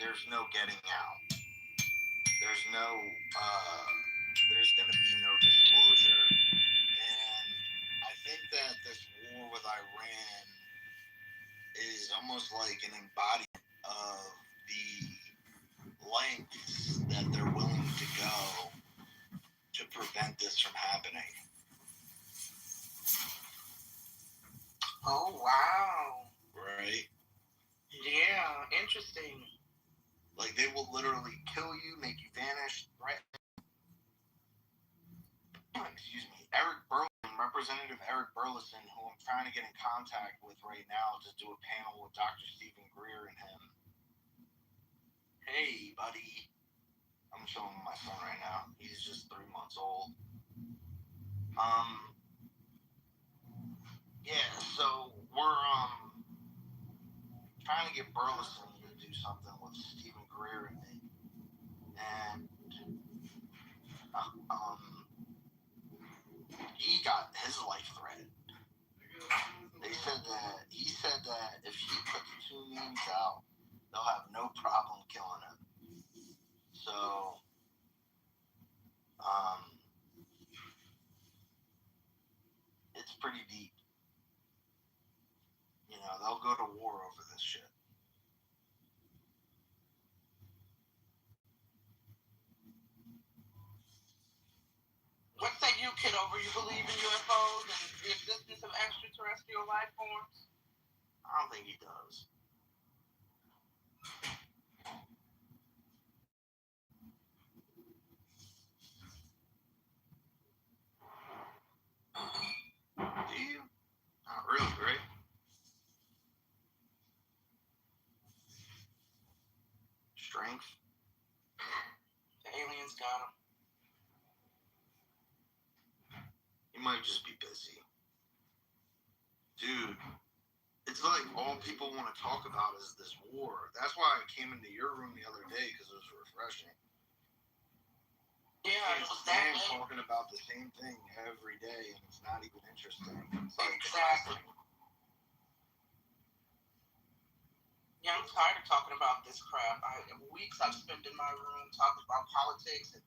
there's no getting out. There's no, there's going to be no disclosure. And I think that this war with Iran is almost like an embodiment of the lengths that they're willing to go to prevent this from happening. Oh, wow. Right? Yeah, interesting. Like, they will literally kill you, make you vanish, right? Excuse me. Representative Eric Burleson, who I'm trying to get in contact with right now to do a panel with Dr. Stephen Greer and him. Hey, buddy. I'm showing him my son right now. He's just 3 months old. Yeah, so we're trying to get Burleson to do something with Stephen Greer and me. And he got his life threatened. He said that if he put the two names out, they'll have no problem killing him. So, it's pretty deep. You know, they'll go to war over this shit. What say you, Kitover? You believe in UFOs and the existence of extraterrestrial life forms? I don't think he does. Do you? Not really, right? Strength? The aliens got him. He might just be busy. Dude, it's like all people want to talk about is this war. That's why I came into your room the other day, because it was refreshing. Yeah, it was that talking about the same thing every day, and it's not even interesting. It's like exactly. Yeah, I'm tired of talking about this crap. Weeks I've spent in my room talking about politics and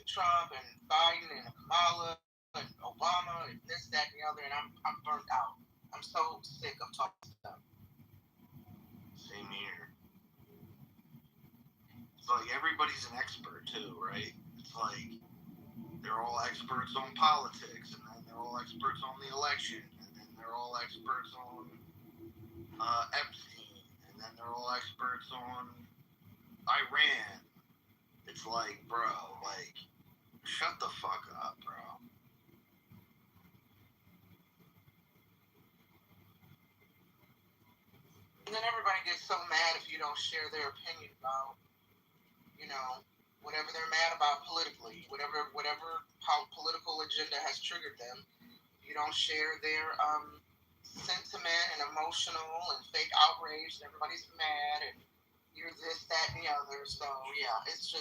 Trump and Biden and Kamala and Obama and this, that, and the other, and I'm burnt out. I'm so sick of talking to them. Same here. It's like everybody's an expert too, right? It's like they're all experts on politics, and then they're all experts on the election, and then they're all experts on Epstein, and then they're all experts on Iran. It's like, bro, like, shut the fuck up, bro. And then everybody gets so mad if you don't share their opinion about, you know, whatever they're mad about politically, whatever political agenda has triggered them. You don't share their sentiment and emotional and fake outrage, and everybody's mad, and you're this, that, and the other. So yeah, it's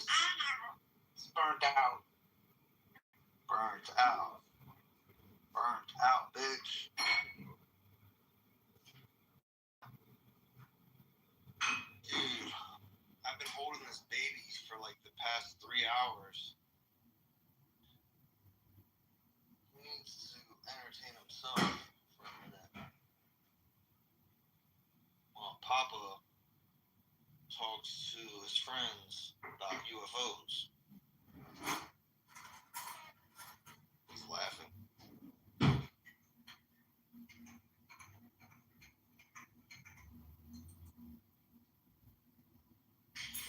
burnt out. Burnt out. Burnt out, bitch. Dude, I've been holding this baby for like the past 3 hours. He needs to entertain himself for a minute. While Papa talks to his friends about UFOs. He's laughing.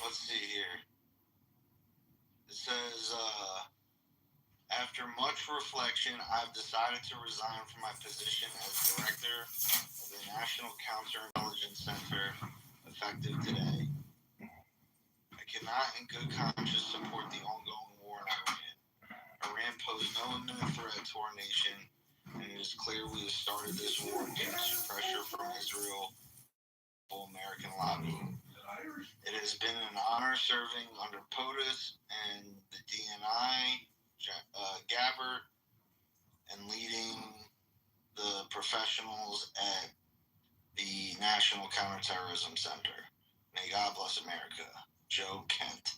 Let's see here. It says, after much reflection, I've decided to resign from my position as director of the National Counterintelligence Center, effective today. I cannot in good conscience support the ongoing war in Iran. Iran posed no imminent threat to our nation, and it is clear we have started this war due to pressure from Israel and American lobbying. It has been an honor serving under POTUS and the DNI, Gabbard, and leading the professionals at the National Counterterrorism Center. May God bless America. Joe Kent.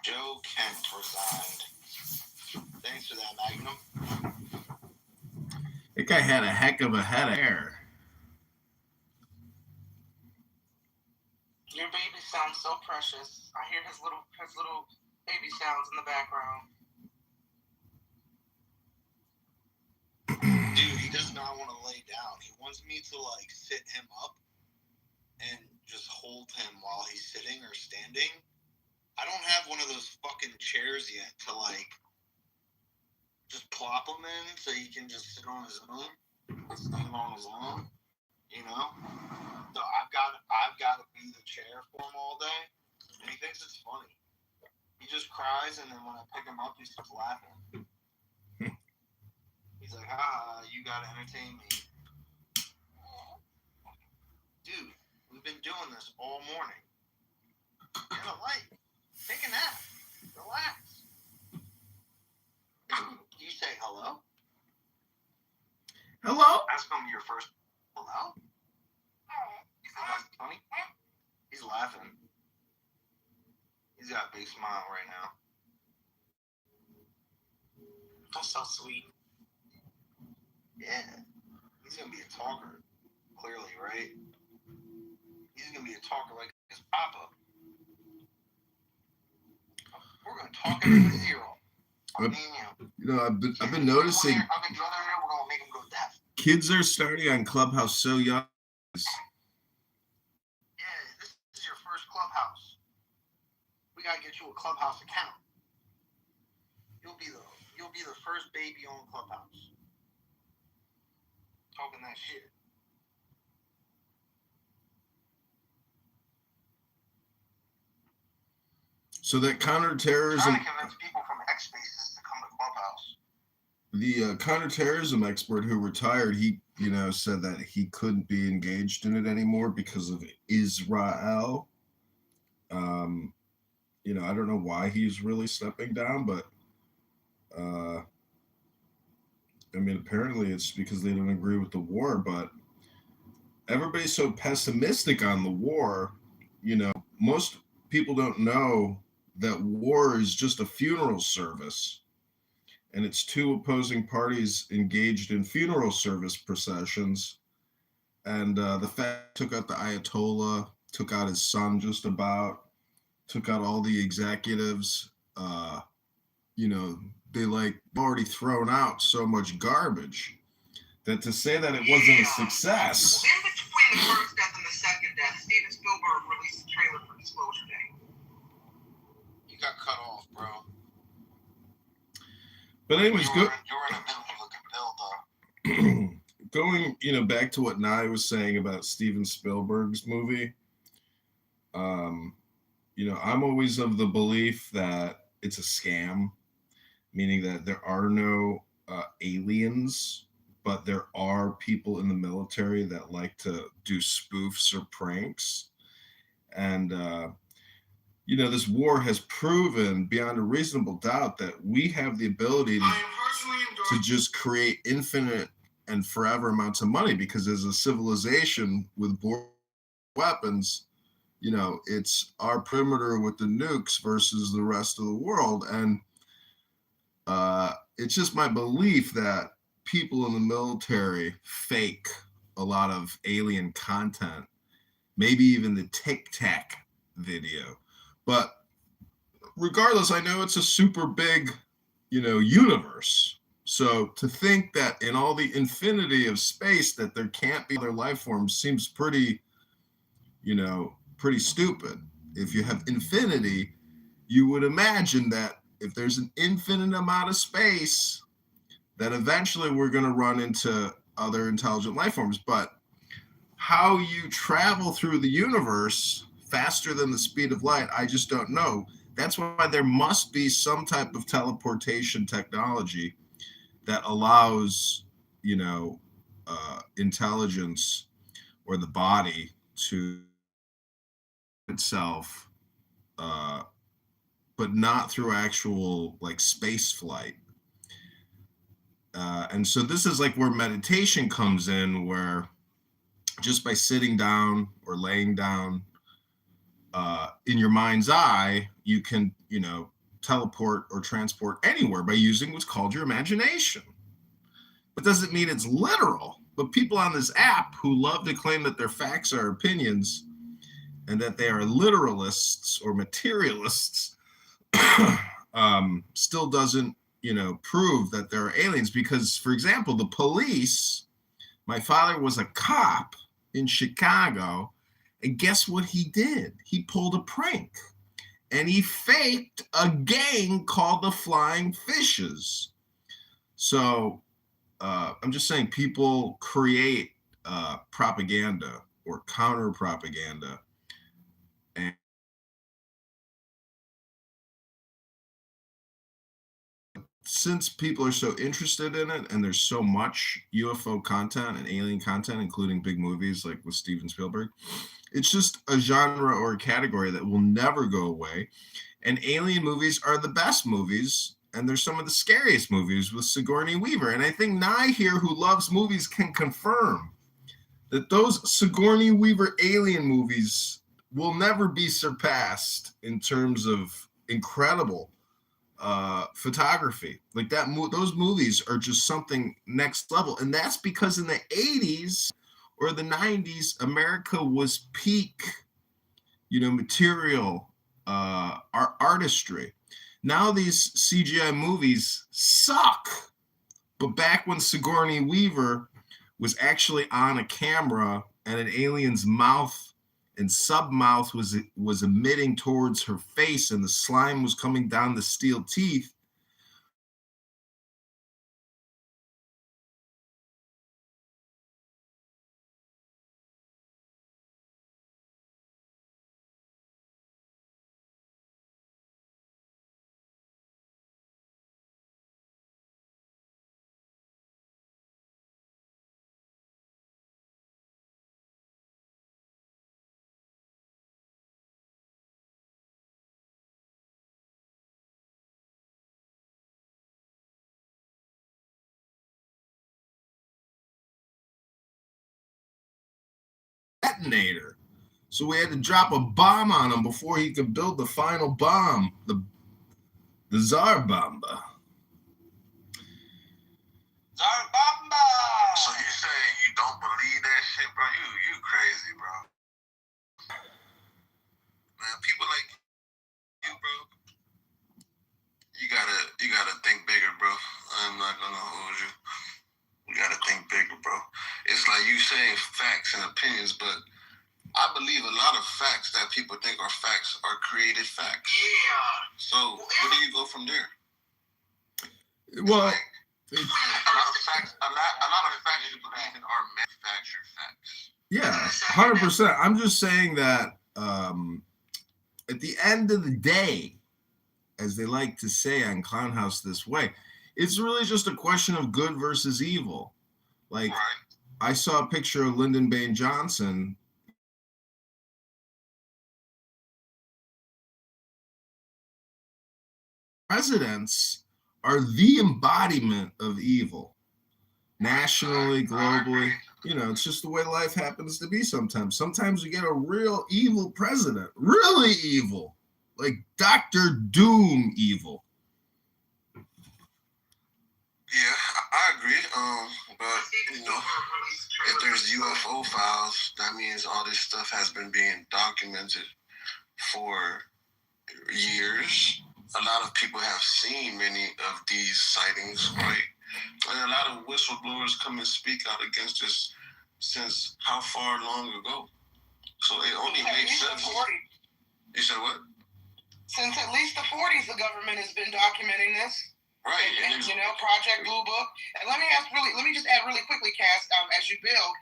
Joe Kent resigned. Thanks for that, Magnum. That guy had a heck of a head of hair. Your baby sounds so precious. I hear his little baby sounds in the background. Dude, he does not want to lay down. He wants me to like sit him up and just hold him while he's sitting or standing. I don't have one of those fucking chairs yet to like just plop him in so he can just sit on his own, stand on his own, you know? So I've got to be the chair for him all day, and he thinks it's funny. He just cries, and then when I pick him up, he starts laughing. He's like, you gotta entertain me. Dude, we've been doing this all morning. Get a light. Take a nap. Relax. Do you say hello? Hello? Ask him your first hello? You think that's funny? He's laughing. He's got a big smile right now. That's so sweet. Yeah. He's gonna be a talker. Clearly, right? He's gonna be a talker like his papa. We're gonna talk him to zero. Me and you. You know, I've been noticing I'll get the other ear, we're gonna make him go deaf. kids are starting on Clubhouse so young. Yeah, this is your first Clubhouse. We gotta get you a Clubhouse account. You'll be the first baby on Clubhouse. Talking that shit. So that counterterrorism, Trying to convince people from X Spaces to come to Clubhouse. the counterterrorism expert who retired, he said that he couldn't be engaged in it anymore because of Israel. I don't know why he's really stepping down, but apparently it's because they don't agree with the war. But everybody's so pessimistic on the war. Most people don't know that war is just a funeral service, and it's two opposing parties engaged in funeral service processions. And the fact took out the Ayatollah, took out his son just about, took out all the executives. They already thrown out so much garbage that to say that it wasn't a success. In between the first death and the second death, Steven Spielberg released a trailer for Disclosure Day. You got cut off, bro. But anyways, you were in the middle of a build up. Going, back to what Nye was saying about Steven Spielberg's movie. I'm always of the belief that it's a scam, meaning that there are no aliens, but there are people in the military that like to do spoofs or pranks. And, this war has proven beyond a reasonable doubt that we have the ability to just create infinite and forever amounts of money, because as a civilization with weapons, it's our perimeter with the nukes versus the rest of the world. And it's just my belief that people in the military fake a lot of alien content, maybe even the Tic Tac video. But regardless, I know it's a super big, universe. So to think that in all the infinity of space that there can't be other life forms seems pretty stupid. If you have infinity, you would imagine that if there's an infinite amount of space, that eventually we're going to run into other intelligent life forms. But how you travel through the universe faster than the speed of light, I just don't know. That's why there must be some type of teleportation technology that allows, intelligence or the body to itself, but not through actual space flight. And so this is where meditation comes in, where just by sitting down or laying down in your mind's eye, you can, teleport or transport anywhere by using what's called your imagination. It doesn't mean it's literal, but people on this app who love to claim that their facts are opinions and that they are literalists or materialists still doesn't, prove that there are aliens. Because, for example, the police, my father was a cop in Chicago, and guess what he did? He pulled a prank, and he faked a gang called the Flying Fishes. So I'm just saying people create propaganda or counter propaganda. And since people are so interested in it and there's so much UFO content and alien content, including big movies like with Steven Spielberg, it's just a genre or a category that will never go away. And alien movies are the best movies, and they're some of the scariest movies with Sigourney Weaver. And I think Nye here, who loves movies, can confirm that those Sigourney Weaver alien movies will never be surpassed in terms of incredible photography. Like that, those movies are just something next level. And that's because in the 80s or the 90s, America was peak, material artistry. Now these CGI movies suck. But back when Sigourney Weaver was actually on a camera and an alien's mouth and submouth was emitting towards her face and the slime was coming down the steel teeth, detonator. So we had to drop a bomb on him before he could build the final bomb, the Tsar Bomba. Tsar Bomba! So you saying you don't believe that shit, bro? You crazy, bro. Man, people like you, bro. You gotta think bigger, bro. I'm not gonna hold you. You gotta think bigger, bro. It's like you saying facts and opinions, but I believe a lot of facts that people think are facts are created facts. Yeah. So where do you go from there? Well, a lot of facts you believe in are manufactured facts. Yeah, 100%. I'm just saying that at the end of the day, as they like to say on Clown House This Way, it's really just a question of good versus evil. Like, right. I saw a picture of Lyndon Baines Johnson. Presidents are the embodiment of evil, nationally, globally. It's just the way life happens to be sometimes. Sometimes you get a real evil president, really evil, like Dr. Doom evil. Yeah, I agree. But if there's UFO files, that means all this stuff has been being documented for years. A lot of people have seen many of these sightings, right? And a lot of whistleblowers come and speak out against this since how far long ago? So it only makes sense. You said what? Since at least the 40s, the government has been documenting this. Right. And Project Blue Book. And let me just add really quickly, Cass, as you build.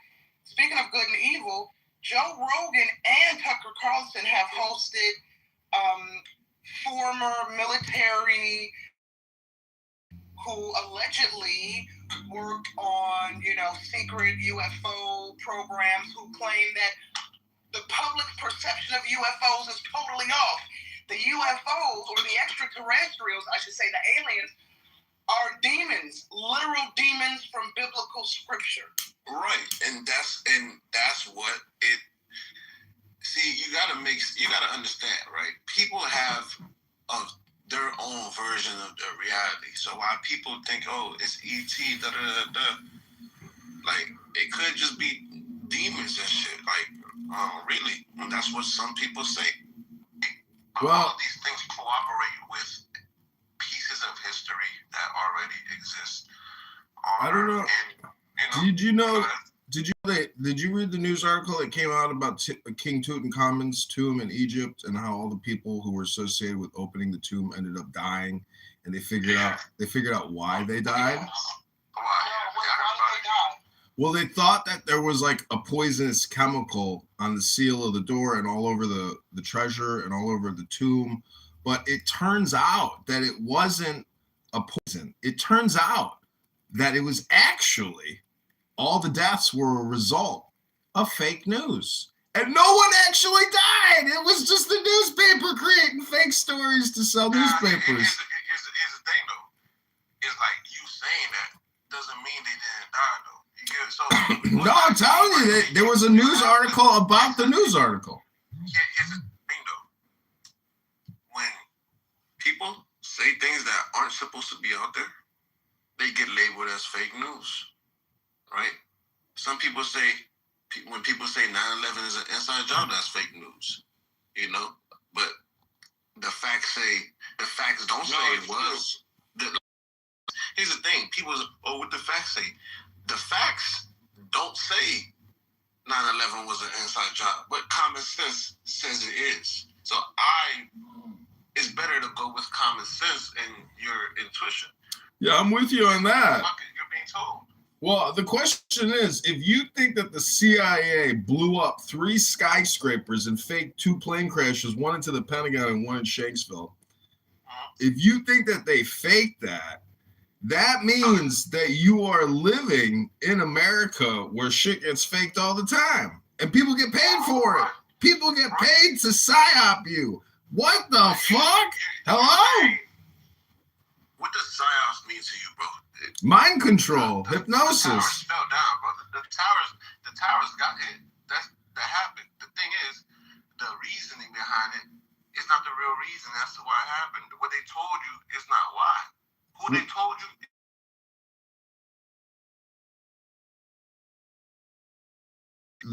Speaking of good and evil, Joe Rogan and Tucker Carlson have hosted former military who allegedly worked on, secret UFO programs, who claim that the public perception of UFOs is totally off. The UFOs, or the extraterrestrials, I should say, the aliens, are demons, literal demons from biblical scripture. Right, and that's what it. See, you gotta understand, right? People have their own version of the reality. So why people think, oh, it's ET, da da da da, like it could just be demons and shit. Like, really, and that's what some people say. All of these things cooperate with pieces of history that already exist on I don't Earth. know. And, Did you know? Did you read the news article that came out about King Tutankhamun's tomb in Egypt and how all the people who were associated with opening the tomb ended up dying, and they figured out why they died? Why did they die? Well, they thought that there was like a poisonous chemical on the seal of the door and all over the treasure and all over the tomb, but it turns out that it wasn't a poison. It turns out that it was actually all the deaths were a result of fake news. And no one actually died. It was just the newspaper creating fake stories to sell newspapers. Here's the thing, though. It's like you saying that doesn't mean they didn't die, though. No, I'm telling you, there was a news article about the news article. Here's the thing, though. When people say things that aren't supposed to be out there, they get labeled as fake news, right? Some people say, when people say 9/11 is an inside job, that's fake news, you know? But the facts don't say it was. Here's the thing, people say, oh, what the facts say? The facts don't say 9/11 was an inside job, but common sense says it is. So it's better to go with common sense and your intuition. Yeah, I'm with you on that. You're being told. Well, the question is, if you think that the CIA blew up 3 skyscrapers and faked 2 plane crashes, one into the Pentagon and one in Shanksville, if you think that they faked that, that means that you are living in America where shit gets faked all the time. And people get paid for it. People get paid to psyop you. What the fuck? Hello? What does psyops mean to you, bro? Mind control, hypnosis. The towers fell down, bro. The towers got hit. That happened. The thing is, the reasoning behind it is not the real reason as to why it happened. What they told you is not why. Who they told you?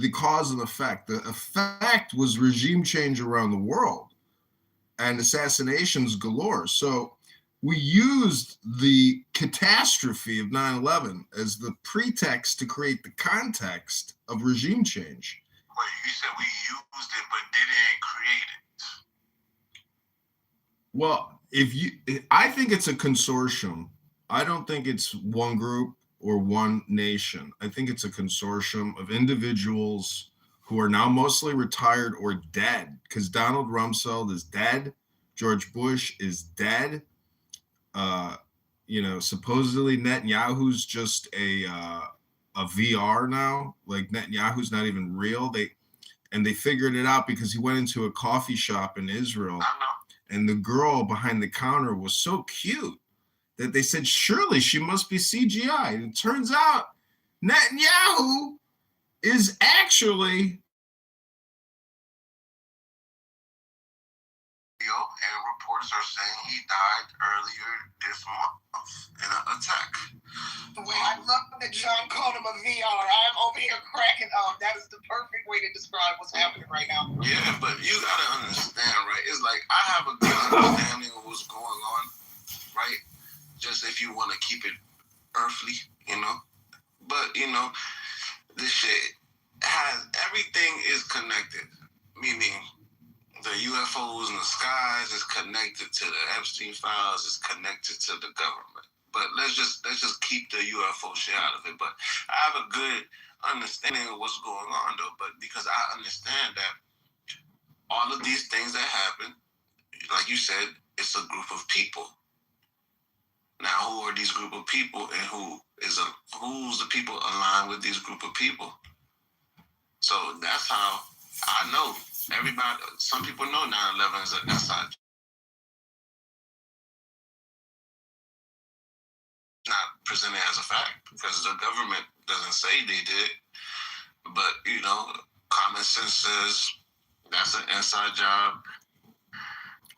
The cause and effect. The effect was regime change around the world and assassinations galore. So we used the catastrophe of 9/11 as the pretext to create the context of regime change. Well, you said we used it, but didn't create it. Well, I think it's a consortium. I don't think it's one group or one nation. I think it's a consortium of individuals who are now mostly retired or dead, because Donald Rumsfeld is dead. George Bush is dead. Supposedly Netanyahu's just a VR now. Like Netanyahu's not even real. They figured it out because he went into a coffee shop in Israel, and the girl behind the counter was so cute that they said, surely she must be CGI. And it turns out Netanyahu is actually. And reports are saying he died earlier this month in an attack. Wait, I love that John called him a VR. I'm over here cracking up. That is the perfect way to describe what's happening right now. Yeah, but you gotta understand, right? It's like I have a good understanding of what's going on, right? Just if you want to keep it earthly, you know. But this shit everything is connected, meaning the UFOs in the skies is connected to the Epstein files, is connected to the government. But let's just keep the UFO shit out of it. But I have a good understanding of what's going on, though. But because I understand that all of these things that happen, like you said, it's a group of people. Now, who are these group of people, and who's the people aligned with these group of people? So that's how I know. Everybody, some people know 9/11 is an inside. Not presented as a fact because the government doesn't say they did, but common sense says that's an inside job.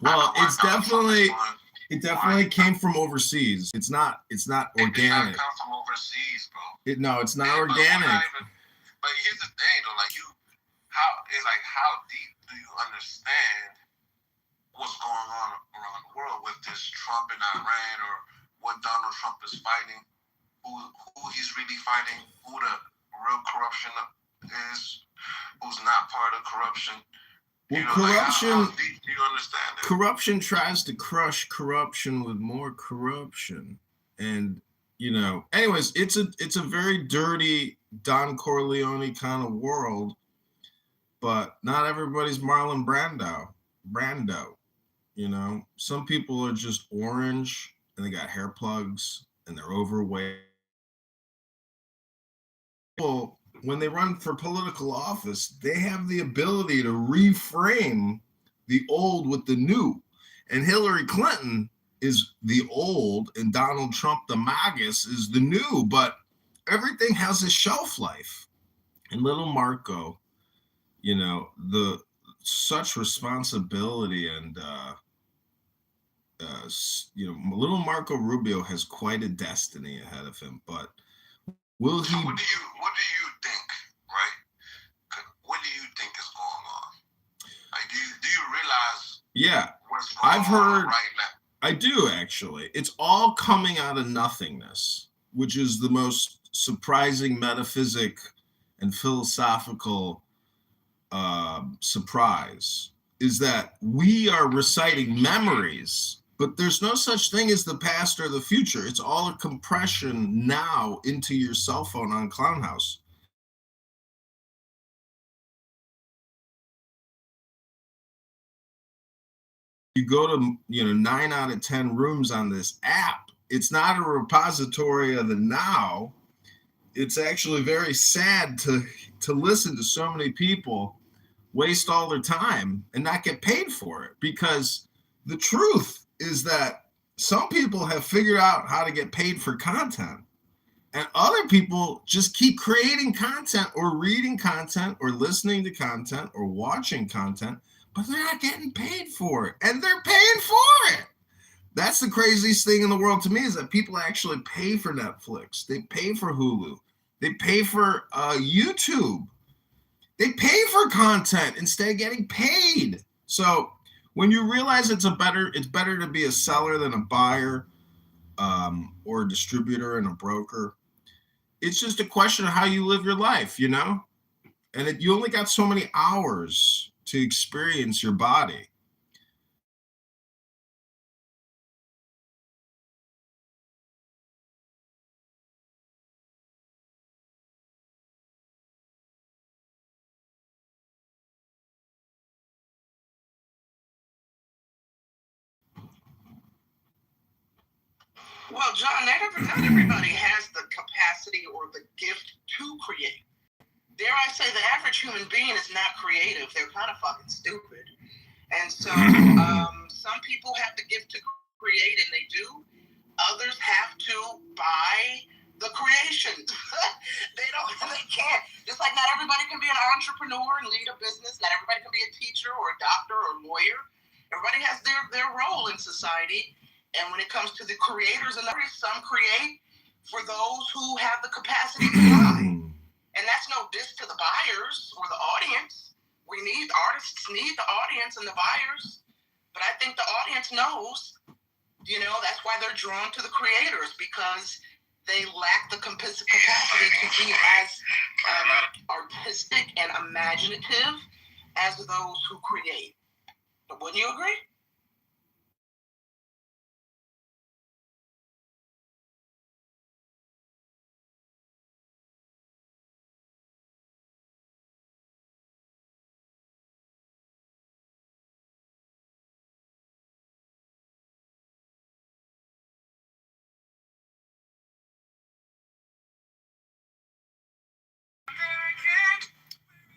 Well, it definitely came from overseas. It's not organic. It comes from overseas, bro. It's not organic. But here's the thing, though, how deep do you understand what's going on around the world with this Trump and Iran, or what Donald Trump is fighting, who he's really fighting, who the real corruption is, who's not part of corruption. Well, corruption. How deep do you understand that? Corruption tries to crush corruption with more corruption, and anyways, it's a very dirty Don Corleone kind of world, but not everybody's Marlon Brando. Some people are just orange and they got hair plugs and they're overweight. People, when they run for political office, they have the ability to reframe the old with the new. And Hillary Clinton is the old and Donald Trump, the magus, is the new, but everything has a shelf life. And little Marco, the such responsibility, and little Marco Rubio has quite a destiny ahead of him, but will he? So what do you think, right? What do you think is going on? Like, do you realize? Yeah, what's going I've heard. On right now? I do, actually. It's all coming out of nothingness, which is the most surprising metaphysic and philosophical surprise, is that we are reciting memories, but there's no such thing as the past or the future. It's all a compression now into your cell phone on Clownhouse. You go to 9 out of 10 rooms on this app. It's not a repository of the now. It's actually very sad to listen to so many people waste all their time and not get paid for it, because the truth is that some people have figured out how to get paid for content, and other people just keep creating content or reading content or listening to content or watching content, but they're not getting paid for it, and they're paying for it. That's the craziest thing in the world to me, is that people actually pay for Netflix. They pay for Hulu. They pay for YouTube. They pay for content instead of getting paid. So when you realize it's better to be a seller than a buyer, or a distributor and a broker, it's just a question of how you live your life, and you only got so many hours to experience your body. Well, John, not everybody has the capacity or the gift to create. Dare I say, the average human being is not creative. They're kind of fucking stupid. And so some people have the gift to create, and they do. Others have to buy the creation. They can't. Just like not everybody can be an entrepreneur and lead a business. Not everybody can be a teacher or a doctor or a lawyer. Everybody has their role in society. And when it comes to the creators and some create for those who have the capacity to buy. And that's no diss to the buyers or the audience. Artists need the audience and the buyers. But I think the audience knows, that's why they're drawn to the creators, because they lack the capacity to be as artistic and imaginative as those who create. But wouldn't you agree?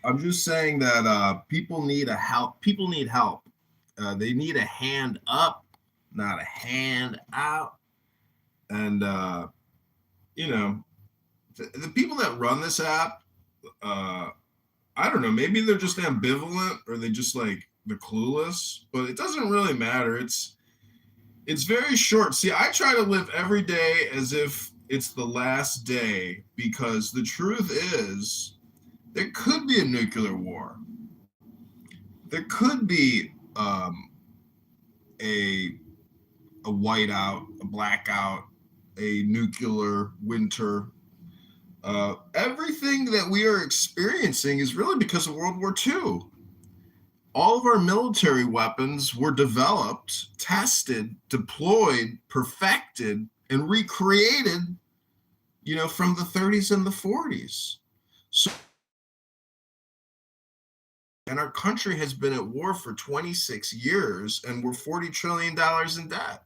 I'm just saying that people need help. People need help. They need a hand up, not a hand out. And the people that run this app, I don't know, maybe they're just ambivalent or they just like they're clueless, but it doesn't really matter. It's very short. See, I try to live every day as if it's the last day because the truth is there could be a nuclear war. There could be a whiteout, a blackout, a nuclear winter. Everything that we are experiencing is really because of World War II. All of our military weapons were developed, tested, deployed, perfected, and recreated, from the 30s and the 40s. So, and our country has been at war for 26 years, and we're $40 trillion in debt.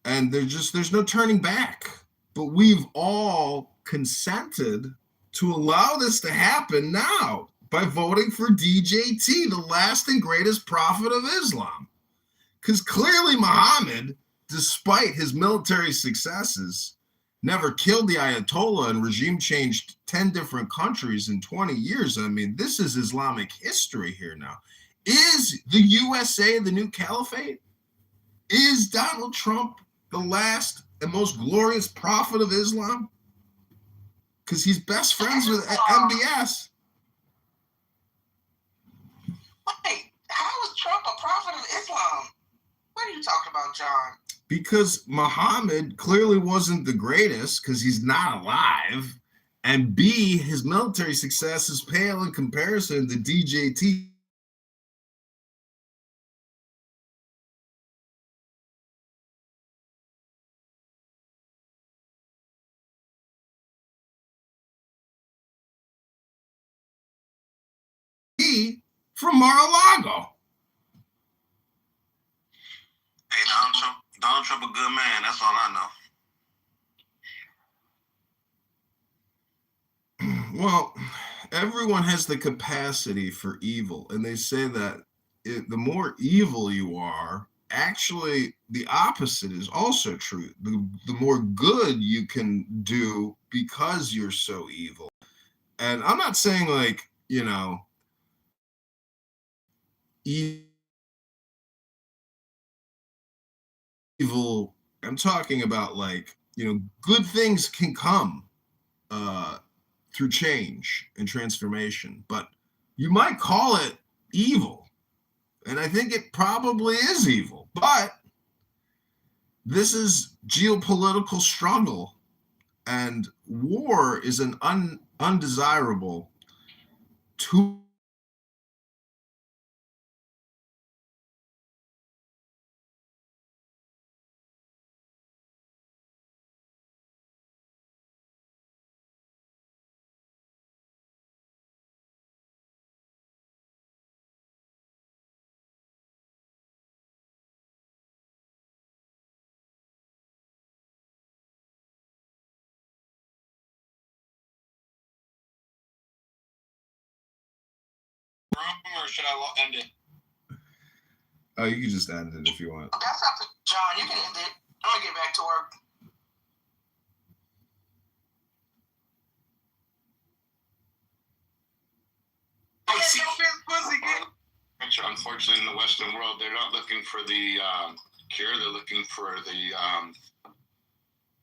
And there's no turning back. But we've all consented to allow this to happen now by voting for DJT, the last and greatest prophet of Islam. Because clearly Muhammad, despite his military successes, never killed the Ayatollah and regime changed 10 different countries in 20 years. I mean, this is Islamic history here now. Is the USA the new caliphate? Is Donald Trump the last and most glorious prophet of Islam? Because he's best friends with MBS. Wait, how is Trump a prophet of Islam? What are you talking about, John? Because Muhammad clearly wasn't the greatest because he's not alive. And B, his military success is pale in comparison to DJT. From Mar-a-Lago. Hey, Donald Trump a good man. That's all I know. Well, everyone has the capacity for evil, and they say that the more evil you are, actually the opposite is also true. The more good you can do because you're so evil. And I'm not saying like, evil. I'm talking about like, good things can come through change and transformation, but you might call it evil. And I think it probably is evil, but this is geopolitical struggle, and war is an undesirable tool. Or should I end it? Oh, you can just end it if you want. That's up to John. You can end it. I'm gonna get back to work. Unfortunately, in the Western world, they're not looking for the cure. They're looking for the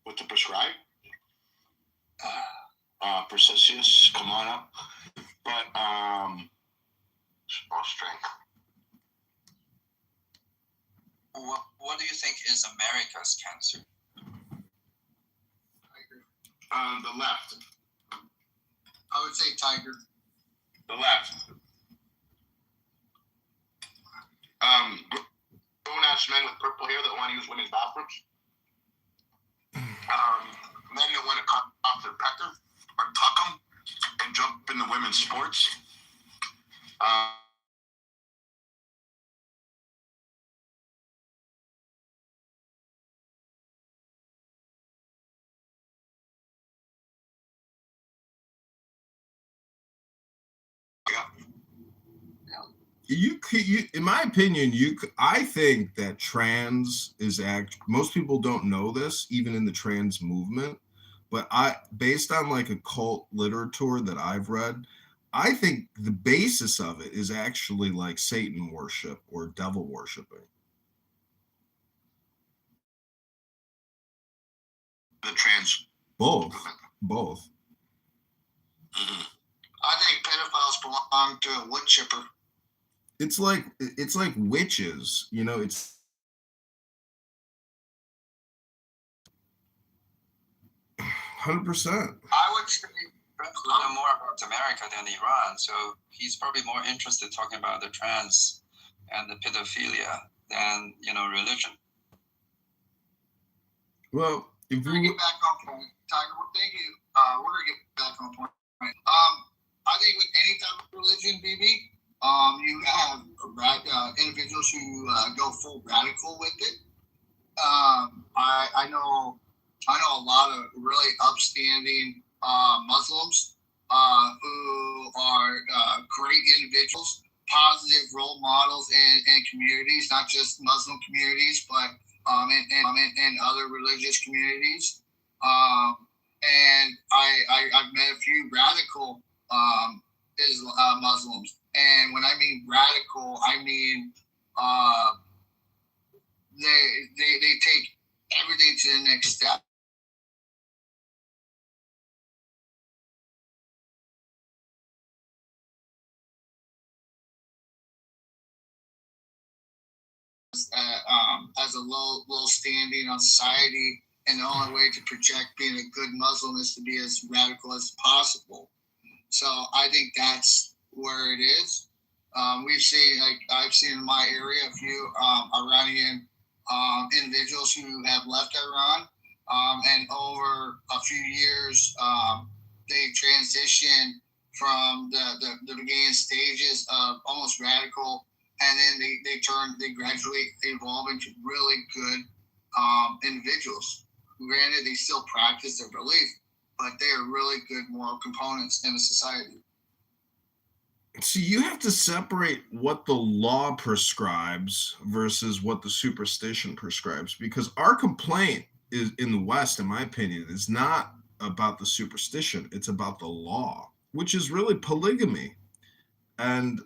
what to prescribe. Persicius, come on up. But strength. What do you think is America's cancer? The left. I would say tiger. The left. Grown-ass men with purple hair that want to use women's bathrooms. Men that want to cut off their pecker or tuck them and jump into women's sports. In my opinion, I think that trans is most people don't know this, even in the trans movement, But based on like occult literature that I've read, I think the basis of it is actually like Satan worship or devil worshiping. The trans. Both. Mm-hmm. I think pedophiles belong to a wood chipper. It's like witches, you know. It's 100%. I would say Trump would know more about America than Iran, so he's probably more interested talking about the trans and the pedophilia than religion. Well, if we're gonna get back on point, Tiger. Well, thank you. We're gonna get back on point. I think with any type of religion, BB, you have individuals who go full radical with it. I know a lot of really upstanding Muslims who are great individuals, positive role models in communities, not just Muslim communities, but in other religious communities. And I've met a few radical Muslims, and when I mean radical, I mean they take everything to the next step. As a low standing on society, and the only way to project being a good Muslim is to be as radical as possible. So I think that's where it is. We've seen, like I've seen in my area, a few Iranian individuals who have left Iran, and over a few years, they transitioned from the beginning stages of almost radical, and then they gradually evolve into really good individuals. Granted, they still practice their belief, but they are really good moral components in a society. So you have to separate what the law prescribes versus what the superstition prescribes, because our complaint is in the West, in my opinion, is not about the superstition. It's about the law, which is really polygamy and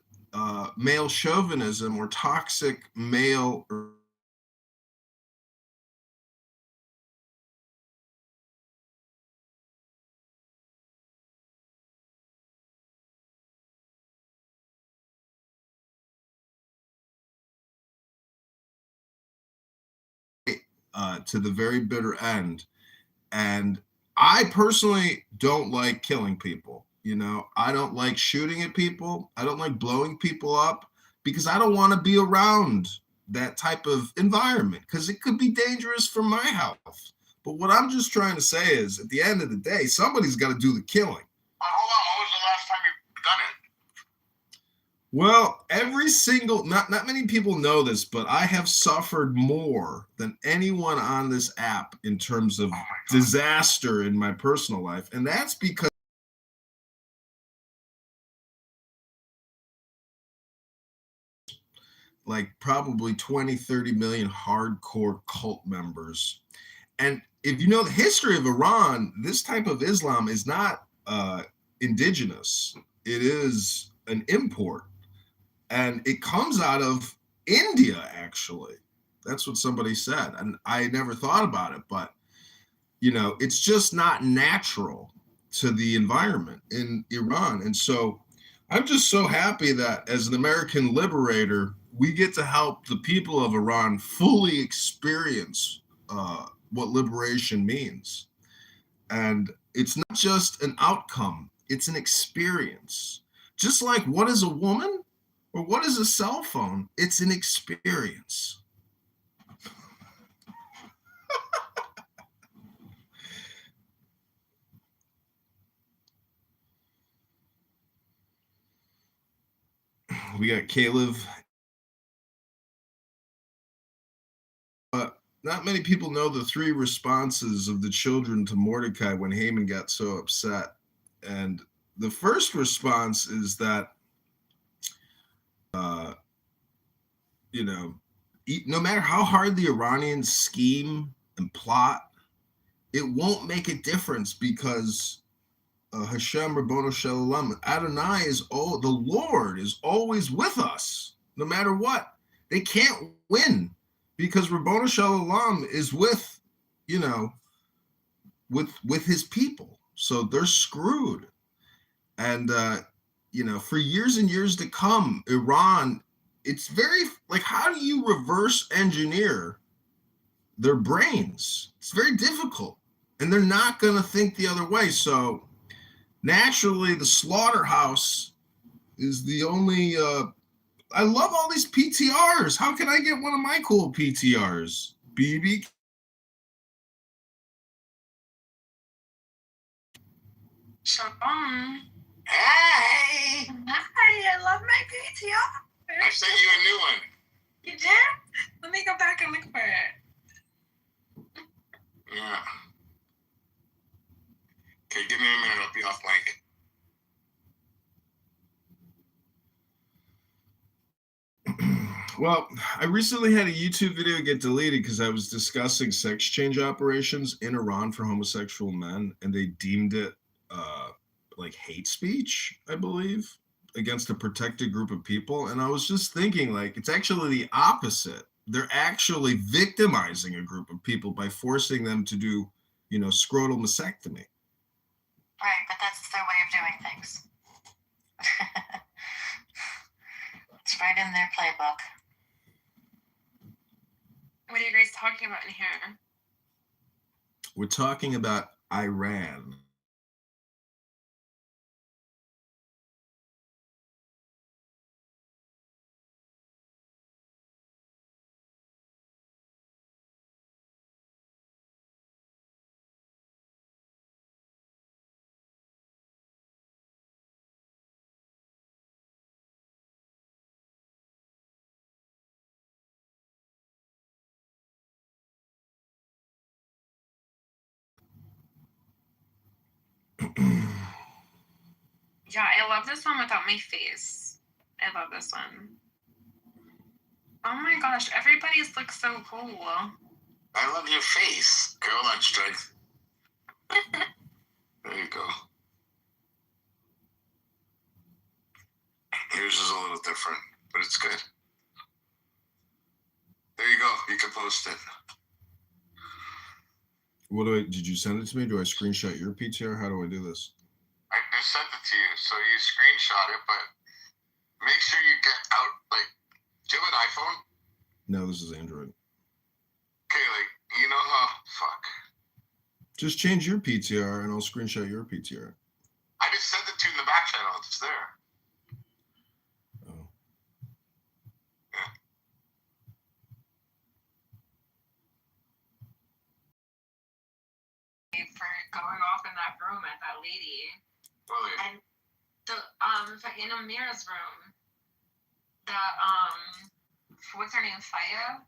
male chauvinism or toxic male. To the very bitter end. And I personally don't like killing people. You know, I don't like shooting at people. I don't like blowing people up because I don't want to be around that type of environment because it could be dangerous for my health. But what I'm just trying to say is at the end of the day, somebody's got to do the killing. Hold on, when was the last time you done it? Well, every single, not many people know this, but I have suffered more than anyone on this app in terms of disaster in my personal life. And that's because like probably 20, 30 million hardcore cult members. And if you know the history of Iran, this type of Islam is not indigenous. It is an import. And it comes out of India, actually. That's what somebody said. And I never thought about it, but you know, it's just not natural to the environment in Iran. And so I'm just so happy that as an American liberator, we get to help the people of Iran fully experience what liberation means. And it's not just an outcome, it's an experience. Just like what is a woman or what is a cell phone? It's an experience. We got Caleb. But not many people know the three responses of the children to Mordecai when Haman got so upset. And the first response is that, you know, no matter how hard the Iranians scheme and plot, it won't make a difference because Hashem Rabbono Shalom, Adonai is all, the Lord is always with us, no matter what. They can't win because Rabbono Shalom is with, you know, with his people. So they're screwed. And, you know, for years and years to come, Iran, it's very, like, how do you reverse engineer their brains? It's very difficult. And they're not going to think the other way. So naturally, the slaughterhouse is the only, I love all these PTRs. How can I get one of my cool PTRs? BB. Shalom. Hey! Hi, I love my PTR. I sent you a new one. You did? Let me go back and look for it. Yeah. Okay, give me a minute. I'll be off mic. Well, I recently had a YouTube video get deleted because I was discussing sex change operations in Iran for homosexual men, and they deemed it like hate speech, I believe, against a protected group of people. And I was just thinking, like, it's actually the opposite. They're actually victimizing a group of people by forcing them to do, you know, scrotal mastectomy. Right, but that's their way of doing things. It's right in their playbook. What are you guys talking about in here? We're talking about Iran. Yeah, I love this one without my face. I love this one. Oh my gosh, everybody's looks so cool. I love your face. Girl on strength. There you go. Yours is a little different, but it's good. There you go. You can post it. What do I, did you send it to me? Do I screenshot your PTR? How do I do this? I just sent it to you, so you screenshot it, but make sure you get out, like, do you have an iPhone? No, this is Android. Okay, like, you know how, fuck. Just change your PTR and I'll screenshot your PTR. I just sent it to you in the back channel. It's there. Oh. Yeah. For going off in that room at that lady. Oh, yeah. And the in Amira's room, that what's her name? Faya,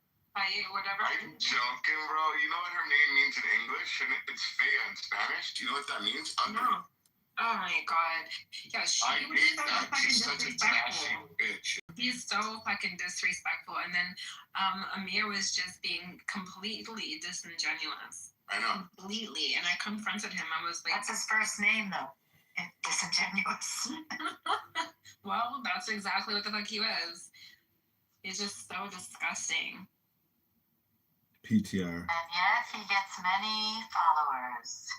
whatever. Are you joking, bro? You know what her name means in English? And it's Fea in Spanish. Do you know what that means? No. Oh my god. Yeah, I she was hate so that. fucking She's such a trashy disrespectful. bitch. He's so fucking disrespectful. And then Amir was just being completely disingenuous. I know. Completely. And I confronted him. I was like, That's his first name, though. Disingenuous. well, that's exactly what the fuck he was. He's just so disgusting. PTR. And yet he gets many followers.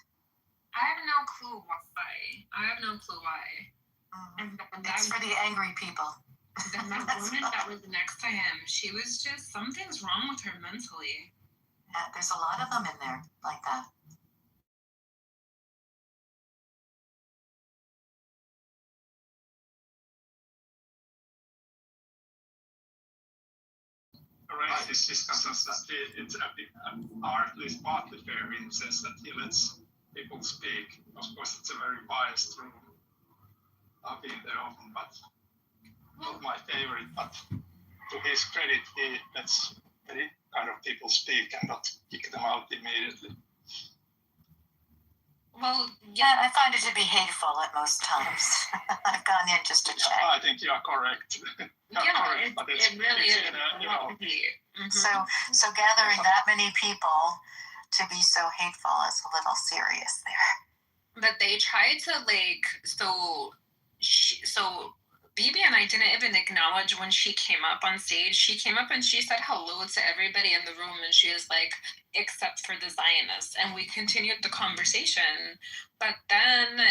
I have no clue why. Mm-hmm. And It's for the angry people. then that woman that was next to him, she was just, something's wrong with her mentally. Yeah, there's a lot of them in there like that. Racist discussions that it's are at least partly fair in the sense that he lets people speak. Of course, it's a very biased room. I've been there often, but not my favorite. But to his credit, he lets many kind of people speak and not kick them out immediately. Well, Yeah, I find it to be hateful at most times. I've gone in just to check. I think you are correct. yeah, but it really is. you know, So gathering that many people to be so hateful is a little serious there. But they tried to like so Bibi and I didn't even acknowledge when she came up on stage. She came up and she said hello to everybody in the room, and she was like, except for the Zionists. And we continued the conversation. But then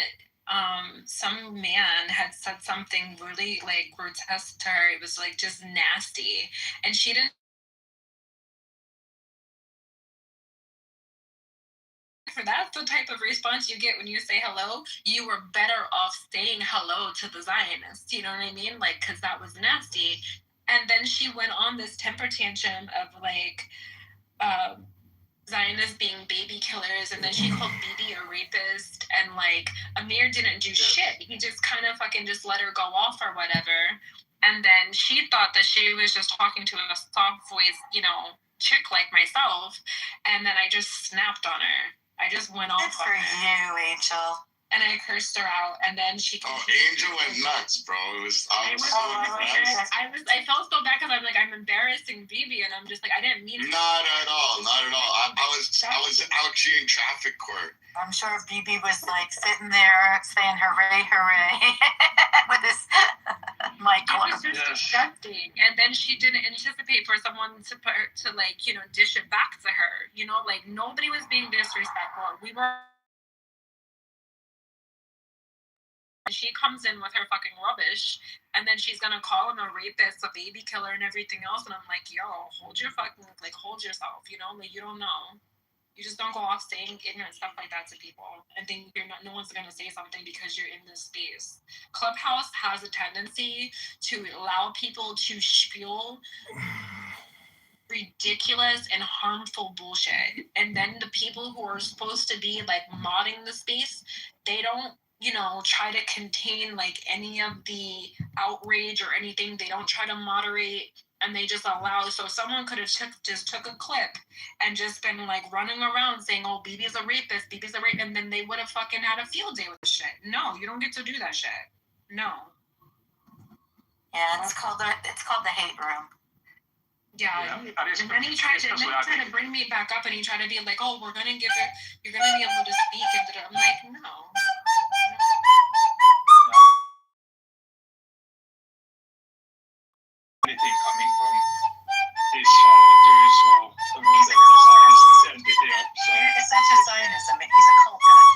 some man had said something really like grotesque to her. It was like just nasty. And she didn't. For that's the type of response you get when you say hello. You were better off saying hello to the Zionists. You know what I mean? Like, because that was nasty. And then she went on this temper tantrum of like Zionists being baby killers, and then she called Bibi a rapist, and like Amir didn't do shit. He just kind of fucking just let her go off or whatever. And then she thought that she was just talking to a soft voice, you know, chick like myself. And then I just snapped on her. I just went off Good for you, Angel. and I cursed her out, and then she. Oh, Angel went nuts, bro. I felt so bad because I'm like, I'm embarrassing Bibi, and I'm just like, I didn't mean it. Not at all. I was actually in traffic court. I'm sure Bibi was like sitting there saying hooray, hooray with his mic on. It was just disgusting. And then she didn't anticipate for someone to like, you know, dish it back to her. You know, like nobody was being disrespectful. We were. She comes in with her fucking rubbish, and then she's gonna call him a rapist, a baby killer, and everything else. And I'm like, yo, hold yourself, you know, like you don't know. You just don't go off saying ignorant stuff like that to people and think no one's gonna say something because you're in this space. Clubhouse has a tendency to allow people to spiel ridiculous and harmful bullshit, and then the people who are supposed to be like modding the space, they don't, you know, try to contain like any of the outrage or anything. They don't try to moderate, and they just allow. So someone could have just took a clip and just been like running around saying, "Oh, Bibi's a rapist, and then they would have fucking had a field day with the shit. No, you don't get to do that shit. No. Yeah, it's called the hate room. Yeah, and then he tried to bring me back up, and he tried to be like, "Oh, you're gonna be able to speak," and I'm like, no. Anything coming from this channel to you, so the one that Zionist sent it here. So. It's not just Zionism. He's a cult guy.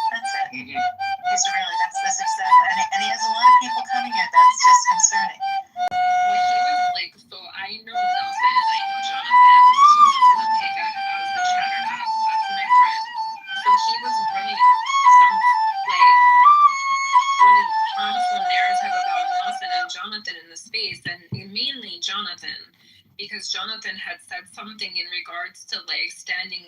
That's it. Mm-hmm. He's really that's exactly, and he has a lot of people coming here. That's just concerning. Well, he was like, so I know Nelson, I know Jonathan, so Nelson Pega has the chatter app. That's my friend. So he was running some like really harmful narrative about Nelson and Jonathan in the space, and mainly Jonathan, because Jonathan had said something in regards to like standing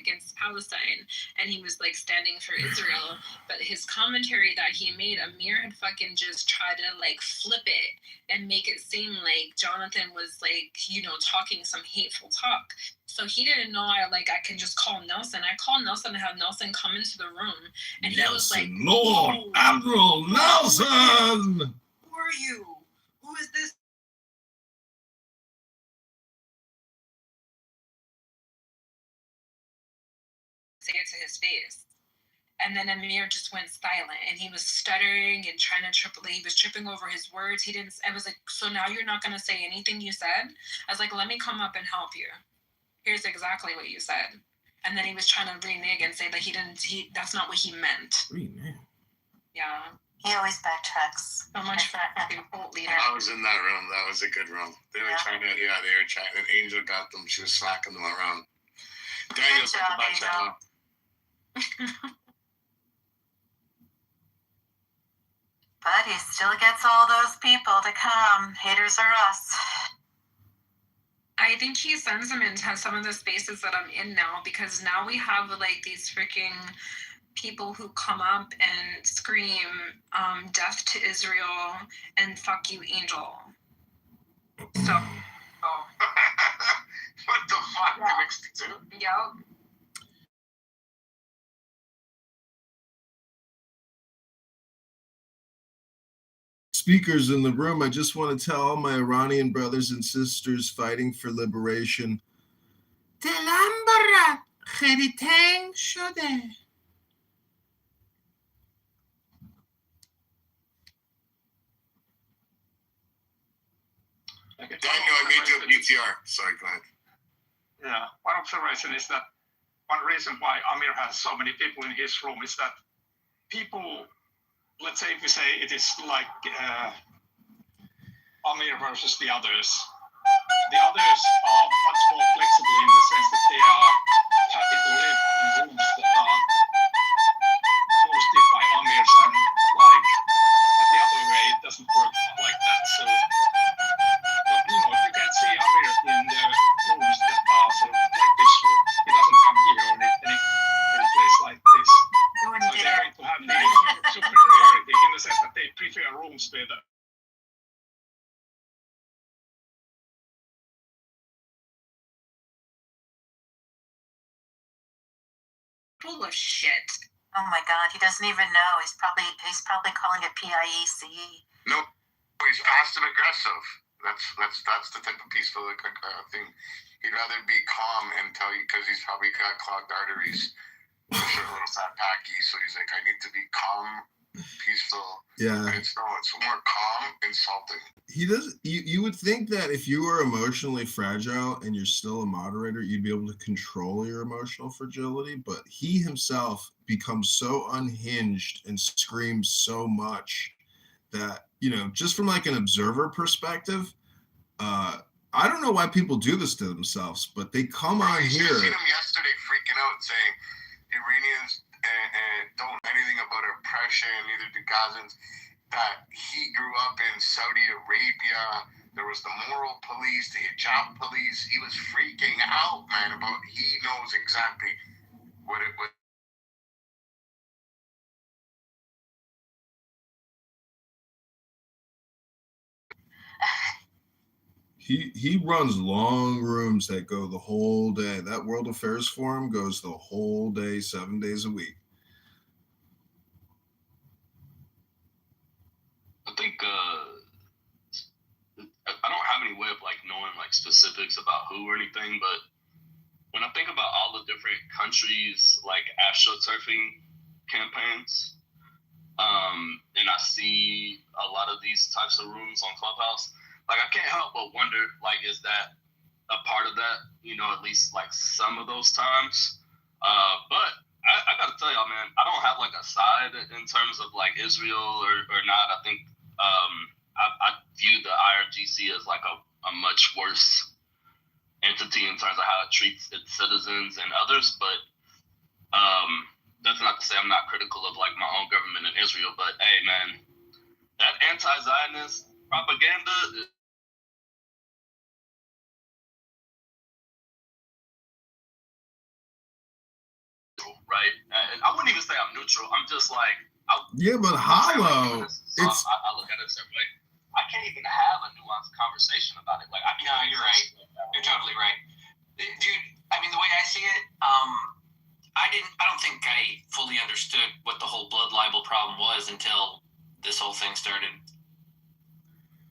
against Palestine, and he was like standing for Israel. But his commentary that he made, Amir had fucking just tried to like flip it and make it seem like Jonathan was like, you know, talking some hateful talk. So he didn't know I can just call Nelson. I called Nelson and had Nelson come into the room, and he was like, Lord Admiral Nelson. Who are you? Who is this? Say it to his face. And then Amir just went silent, and he was stuttering and trying to he was tripping over his words. I was like, so now you're not going to say anything you said? I was like, let me come up and help you. Here's exactly what you said. And then he was trying to renege and say that that's not what he meant. Renege. Yeah. He always backtracks. So much for fucking cult leader. I was in that room. That was a good room. They were trying. And Angel got them. She was slacking them around. Daniel's like about to. But he still gets all those people to come. Haters are us. I think he sends them into some of the spaces that I'm in now, because now we have like these freaking people who come up and scream death to Israel and fuck you, Angel. So What the fuck? Yeah. Mixed it too? Yep. Speakers in the room, I just want to tell all my Iranian brothers and sisters fighting for liberation, دلم برات خیلی تنگ شده. Daniel, I made you a PTR. Sorry, go ahead. Yeah, one observation is that one reason why Amir has so many people in his room is that people, let's say if we say it is like Amir versus the others are much more flexible in the sense that they are happy to live in rooms that are hosted by Amirs and like, but the other way it doesn't work like that. So, but you can see Amir in the rooms that are sort of like this room. He doesn't come here or any place like this. So they're going to have the superiority in the sense that they prefer rooms where the Full of shit. Oh my God, he doesn't even know. He's probably calling it PIECE. No, he's passive aggressive. That's the type of peaceful thing. He'd rather be calm and tell you because he's probably got clogged arteries. A little fat packy, so he's like, I need to be calm, peaceful. Yeah. And it's more calm, insulting. He does. You would think that if you were emotionally fragile and you're still a moderator, you'd be able to control your emotional fragility. But he himself becomes so unhinged and screams so much that, just from like an observer perspective, I don't know why people do this to themselves, but they come on here. You seen him yesterday freaking out saying Iranians don't know anything about oppression, neither do Gazans. That he grew up in Saudi Arabia. There was the moral police, the hijab police. He was freaking out, man, about he knows exactly what it was. He runs long rooms that go the whole day. That World Affairs Forum goes the whole day, 7 days a week. I think I don't have any way of like knowing like specifics about who or anything, but when I think about all the different countries like astroturfing campaigns, and I see a lot of these types of rooms on Clubhouse, like I can't help but wonder, like, is that a part of that? At least like some of those times. But I gotta tell y'all, man, I don't have like a side in terms of like Israel or not. I think I view the IRGC as like a much worse entity in terms of how it treats its citizens and others. But that's not to say I'm not critical of like my own government in Israel. But hey, man, that anti-Zionist propaganda. Right? And I wouldn't even say I'm neutral. I'm just like, but hollow. I look at it a certain way. I can't even have a nuanced conversation about it. Like, you're right. You're totally right, dude. I mean, the way I see it, I don't think I fully understood what the whole blood libel problem was until this whole thing started.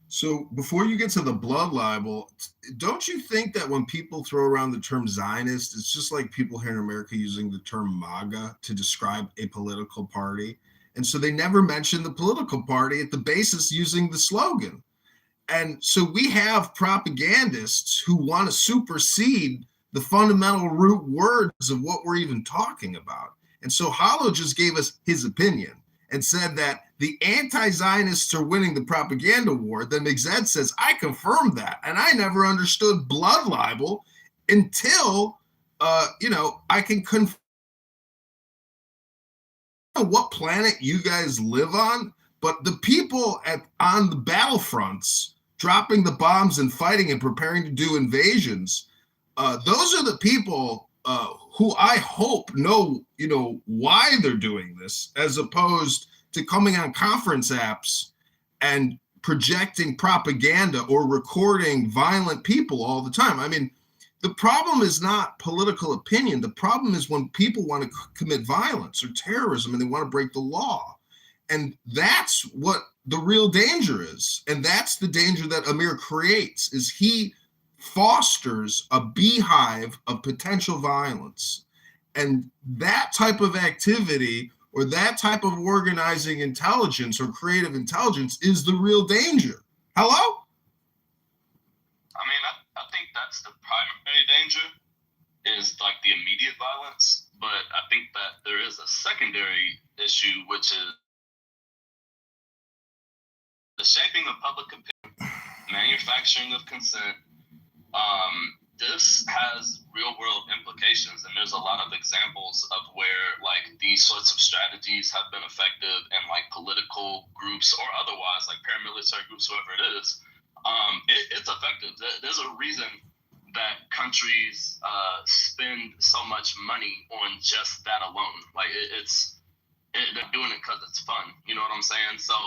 So before you get to the blood libel, don't you think that when people throw around the term Zionist, it's just like people here in America using the term MAGA to describe a political party? And so they never mention the political party at the basis using the slogan. And so we have propagandists who want to supersede the fundamental root words of what we're even talking about. And so Hollow just gave us his opinion and said that the anti-Zionists are winning the propaganda war. Then Mixed says, I confirm that. And I never understood blood libel until, I can confirm what planet you guys live on, but the people on the battlefronts dropping the bombs and fighting and preparing to do invasions, those are the people who I hope know, why they're doing this, as opposed to coming on conference apps and projecting propaganda or recording violent people all the time. I mean, the problem is not political opinion. The problem is when people want to commit violence or terrorism and they want to break the law. And that's what the real danger is. And that's the danger that Amir creates, is he fosters a beehive of potential violence. And that type of activity or that type of organizing intelligence or creative intelligence is the real danger. Hello? I mean, I think that's the primary danger is like the immediate violence. But I think that there is a secondary issue, which is the shaping of public opinion, manufacturing of consent. This has real world implications, and there's a lot of examples of where like these sorts of strategies have been effective in like political groups or otherwise, like paramilitary groups, whoever it is. It's effective. There's a reason that countries spend so much money on just that alone. Like they're doing it because it's fun. You know what I'm saying? So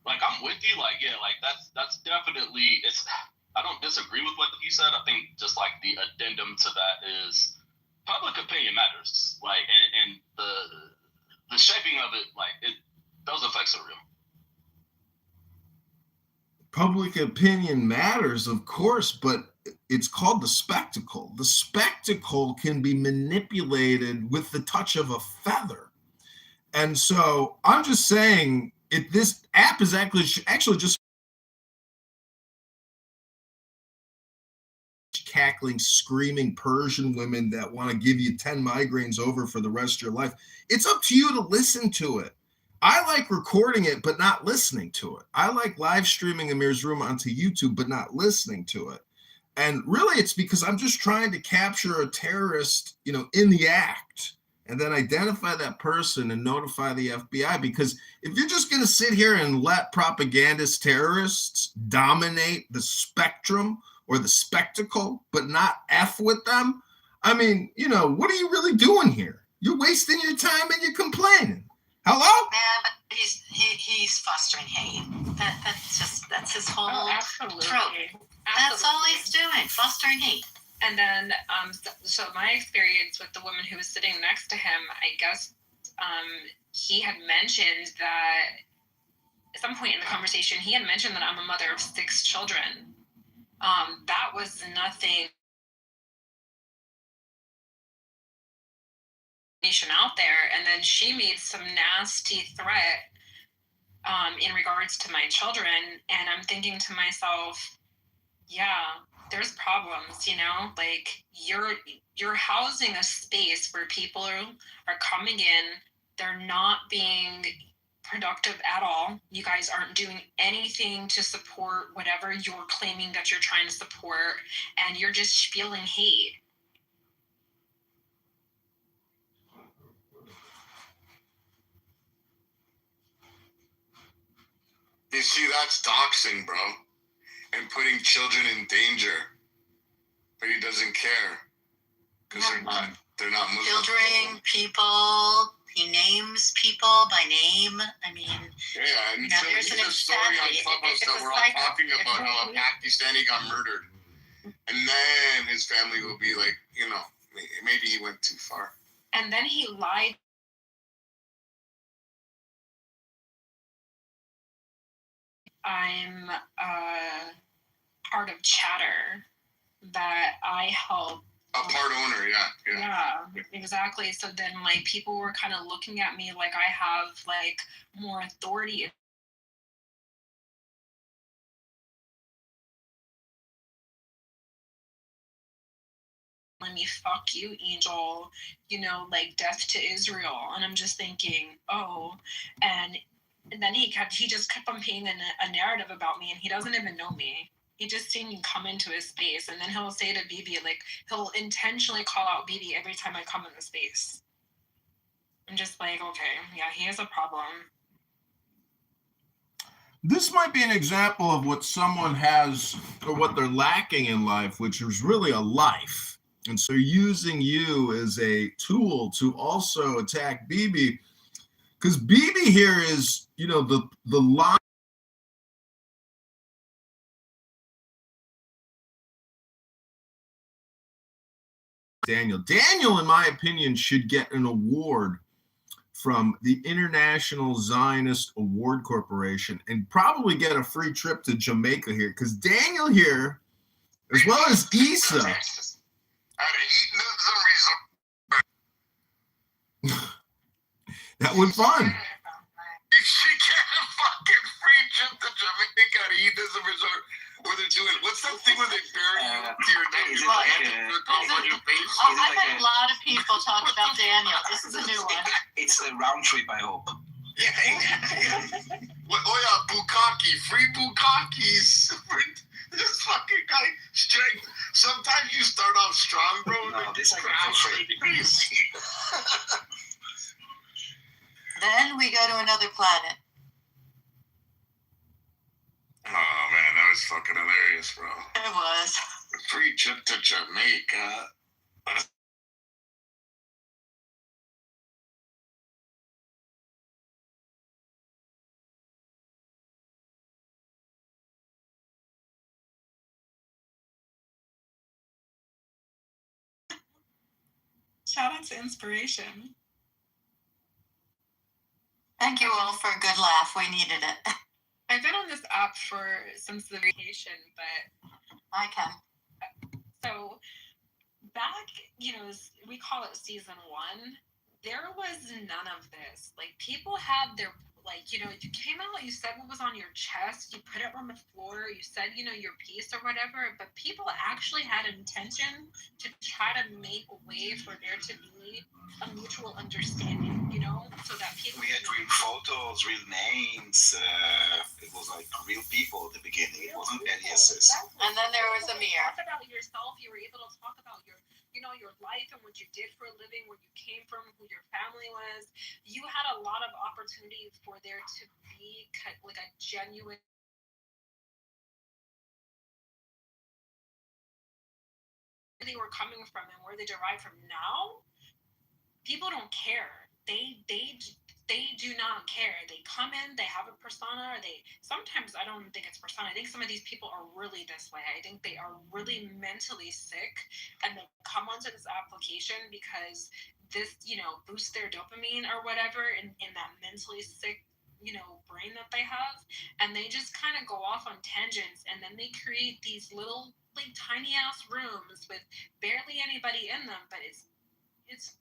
like I'm with you. Like yeah, like that's definitely it's. I don't disagree with what you said. I think just like the addendum to that is public opinion matters. Like, and the shaping of it, like those effects are real. Public opinion matters, of course, but it's called the spectacle. The spectacle can be manipulated with the touch of a feather. And so I'm just saying this app is actually just cackling, screaming Persian women that want to give you 10 migraines over for the rest of your life. It's up to you to listen to it. I like recording it, but not listening to it. I like live streaming Amir's room onto YouTube, but not listening to it. And really, it's because I'm just trying to capture a terrorist, in the act, and then identify that person and notify the FBI. Because if you're just going to sit here and let propagandist terrorists dominate the spectrum or the spectacle, but not F with them, I mean, what are you really doing here? You're wasting your time and you're complaining. Hello? Yeah, but he's fostering hate. That's his whole absolutely. trope. That's all he's doing, fostering hate. And then, so my experience with the woman who was sitting next to him, I guess he had mentioned that at some point in the conversation, he had mentioned that I'm a mother of 6 children. That was nothing out there. And then she made some nasty threat in regards to my children. And I'm thinking to myself, yeah, there's problems, like you're housing a space where people are coming in, they're not being productive at all. You guys aren't doing anything to support whatever you're claiming that you're trying to support, and you're just spewing hate. You see, that's doxing, bro, and putting children in danger. But he doesn't care because they're not Muslim. Filtering people. He names people by name. I mean, yeah, and so there's there's a story on Clubhouse that we're all talking about how a Pakistani got murdered, and then his family will be like, maybe he went too far. And then he lied. I'm part of Chatter that I help. A part owner, yeah, exactly. So then like people were kind of looking at me like I have like more authority. Let me fuck you, Angel, like death to Israel. And I'm just thinking, oh, and then he just kept on painting a narrative about me, and he doesn't even know me. He just seen me come into his space, and then he'll say to Bibi, like, he'll intentionally call out Bibi every time I come in the space. I'm just like, okay, yeah, he has a problem. This might be an example of what someone has or what they're lacking in life, which is really a life. And so using you as a tool to also attack Bibi, because Bibi here is, the line. Daniel, in my opinion, should get an award from the International Zionist Award Corporation and probably get a free trip to Jamaica here, because Daniel here as well as Issa. At a hedonism resort. That would fun. She can't fucking free trip to Jamaica at a hedonism resort where they're doing, what's that thing where they bury you to your neck? Is it Your like head goes on your face? Oh, I've had a lot of people talk about Daniel. This is a new one. It's a round trip, I hope. Yeah. Oh yeah, bukkake, free bukkakes. This fucking guy, strength. Sometimes you start off strong, bro. No, this I got crash for free. like crazy. Then we go to another planet. Oh man, that was fucking hilarious, bro. It was. Free trip to Jamaica. Shout out to inspiration. Thank you all for a good laugh. We needed it. I've been on this app since the vacation, but I can. so back, we call it season 1. There was none of this. Like, people had their, you came out, you said what was on your chest, you put it on the floor, you said, your piece or whatever, but people actually had intention to try to make a way for there to be a mutual understanding, so that people. We had real photos, real names. It was like real people at the beginning. It wasn't aliases. And then there was You Amir. talk about yourself. You were able to talk about your life and what you did for a living, where you came from, who your family was. You had a lot of opportunity for there to be like a genuine. Where they were coming from and where they derived from. Now, people don't care. They do not care. They come in, they have a persona, or sometimes I don't think it's persona. I think some of these people are really this way. I think they are really mentally sick, and they come onto this application because this, boosts their dopamine or whatever in that mentally sick, brain that they have, and they just kind of go off on tangents, and then they create these little, like, tiny ass rooms with barely anybody in them, but it's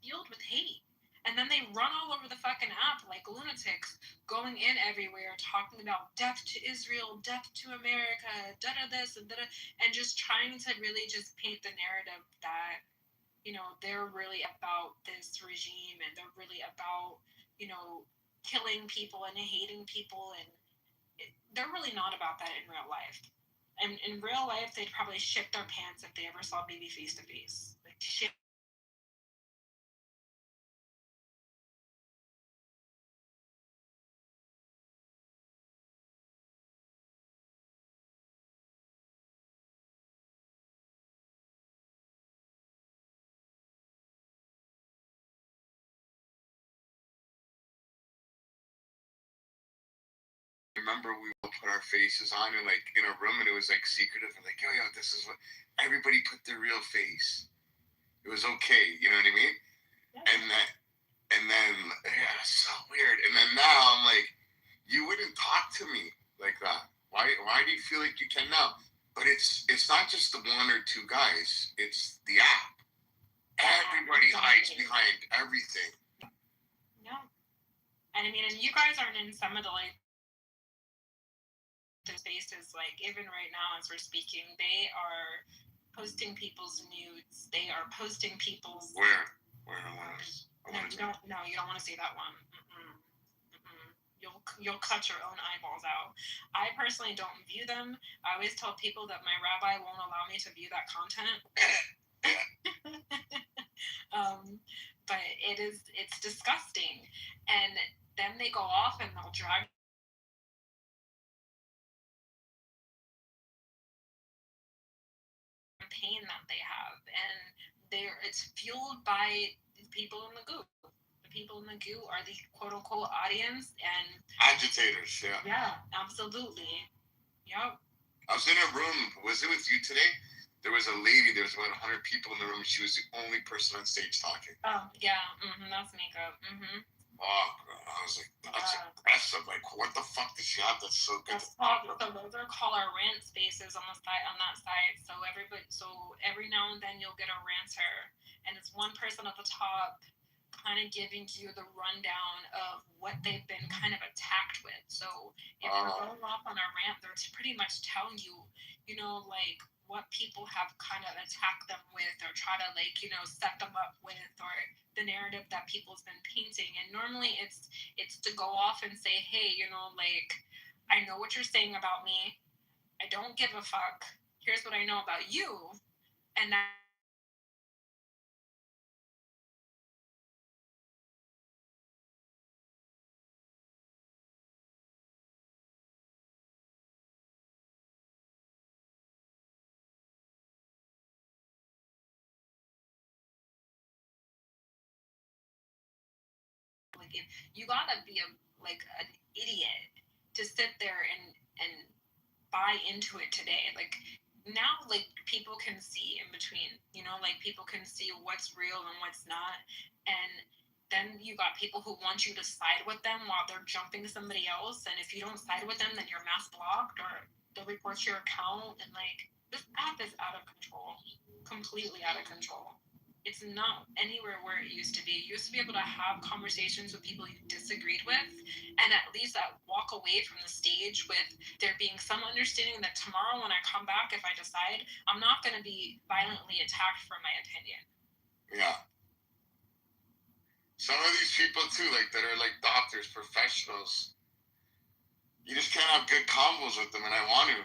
fueled with hate. And then they run all over the fucking app like lunatics, going in everywhere, talking about death to Israel, death to America, da-da this and da-da, and just trying to really just paint the narrative that, they're really about this regime, and they're really about, killing people and hating people, and they're really not about that in real life. And in real life, they'd probably shit their pants if they ever saw Bibi face to face. Like, shit. Remember, we all put our faces on and like in a room, and it was like secretive, and like, yo, this is what everybody put their real face. It was okay, you know what I mean? Yeah. And then so weird. And then now I'm like, you wouldn't talk to me like that. Why do you feel like you can now? But it's not just the one or two guys. It's the app. Everybody hides behind everything. Yeah. And I mean, and you guys aren't in some of the spaces, like even right now as we're speaking, they are posting people's nudes. They are posting people's. Where? You don't want to see that one. You'll cut your own eyeballs out. I personally don't view them. I always tell people that my rabbi won't allow me to view that content. But it's disgusting. And then they go off and they'll drag pain that they have, and it's fueled by the people in the goo. The people in the goo are the quote-unquote audience and agitators. Yeah, absolutely. Yep. I was in a room. Was it with you today? There was a lady. There was about 100 people in the room. She was the only person on stage talking. Oh yeah, that's makeup. Oh, I was like, that's aggressive. Like, what the fuck does she have that's so good? That's called, so those are called our rant spaces on the site, on that site. So every now and then you'll get a ranter, and it's one person at the top kind of giving you the rundown of what they've been kind of attacked with. So if they're going off on a rant, they're pretty much telling you, you know, like what people have kind of attacked them with, or try to, like, you know, set them up with, or the narrative that people's been painting. And normally it's to go off and say, hey, you know, like, I know what you're saying about me. I don't give a fuck. Here's what I know about you. And that you gotta be an idiot to sit there and buy into it today. Like, now, like, people can see in between, you know, like, people can see what's real and what's not. And then you got people who want you to side with them while they're jumping somebody else. And if you don't side with them, then you're mass blocked, or they'll report your account. And like, this app is out of control, completely out of control. It's not anywhere where it used to be. You used to be able to have conversations with people you disagreed with, and at least walk away from the stage with there being some understanding that tomorrow when I come back, if I decide, I'm not going to be violently attacked for my opinion. Yeah. Some of these people too, like, that are like doctors, professionals, you just can't have good combos with them, and I want to.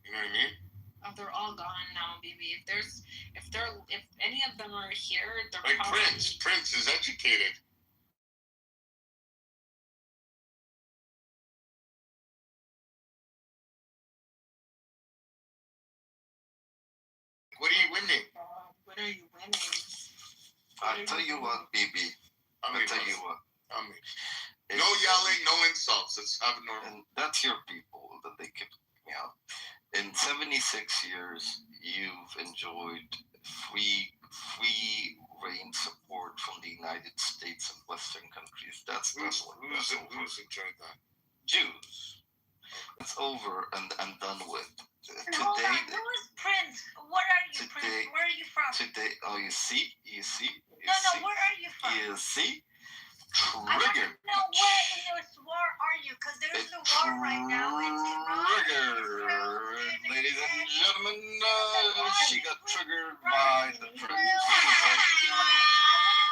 You know what I mean? Oh, they're all gone now, baby. If any of them are here, they're like probably... Prince. Prince is educated. What are you winning? What are you winning? I'll tell you what, BB. I'll tell you what. No yelling, no insults. It's abnormal. And that's your people that they keep me out. In 76 years, you've enjoyed free reign support from the United States and Western countries. That's Who's enjoyed that? Jews. It's over and done with. Hold on, who is Prince? What are you, Prince? Where are you from? Today, oh, you see? No, where are you from? You see? I want to know where in this war are you? Because there's a war right now. It's Iran. Ladies and gentlemen, she got triggered by the Prince. I want to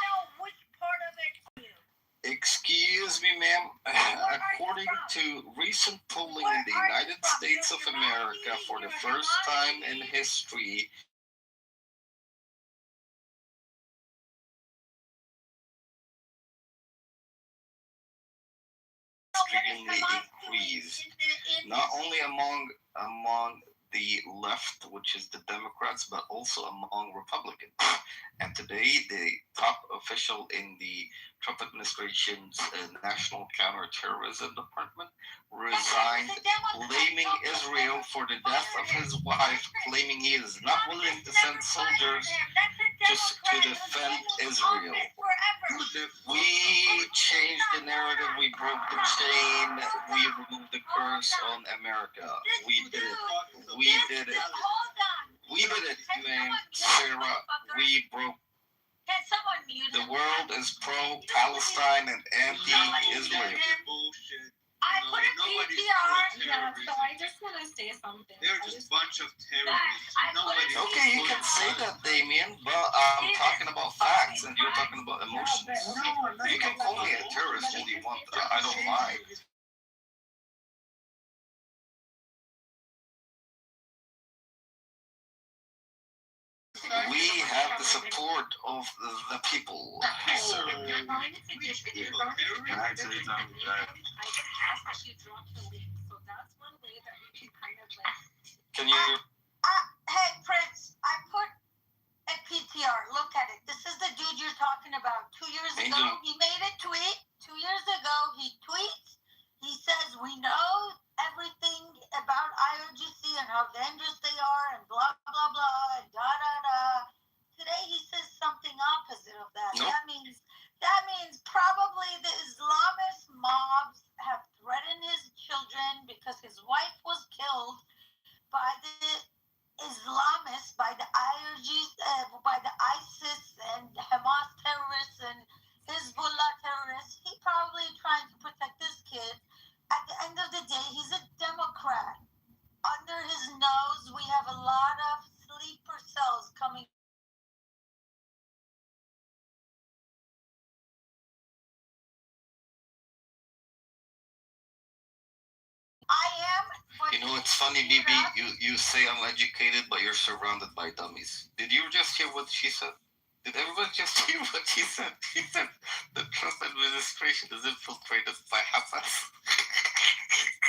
know which part of it are you? Excuse me, ma'am. According to recent polling in the United States of America, for the first time in history, extremely increased, not only among the left, which is the Democrats, but also among Republicans. And today, the top official in the Trump administration's National Counterterrorism Department resigned, blaming Israel for the death of his wife, claiming he is not willing to send soldiers just to defend Israel. We changed the narrative, we broke the chain, we removed the curse on America. We did it. We did it. We did it, man. Sarah, we broke. Can someone mute The world is pro-Palestine and anti-Israel. I put a PTR. Yeah, so I just want to say something. They're just a bunch of terrorists. Nobody. Okay, you can say that, Damien, but I'm talking about facts and you're talking about emotions. You can call me a terrorist all you want. I don't mind. We have the support of the people, sir. Can you? Hey, Prince, I put a PTR. Look at it. This is the dude you're talking about. 2 years ago, he made a tweet. 2 years ago, he tweets. He says, we know everything about IRGC and how dangerous they are and blah, blah, blah, and da, da, da. Today, he says something opposite of that. Nope. That means That means probably the Islamist mobs have threatened his children because his wife was killed by the Islamists, by the IRGs, by the ISIS and Hamas terrorists and Hezbollah terrorists. He probably trying to protect this kid. At the end of the day, he's a Democrat. Under his nose, we have a lot of sleeper cells coming. I am. You know, it's funny, Bibi. You say I'm educated, but you're surrounded by dummies. Did you just hear what she said? Did everybody just hear what she said? She said the Trump administration is infiltrated by Hamas.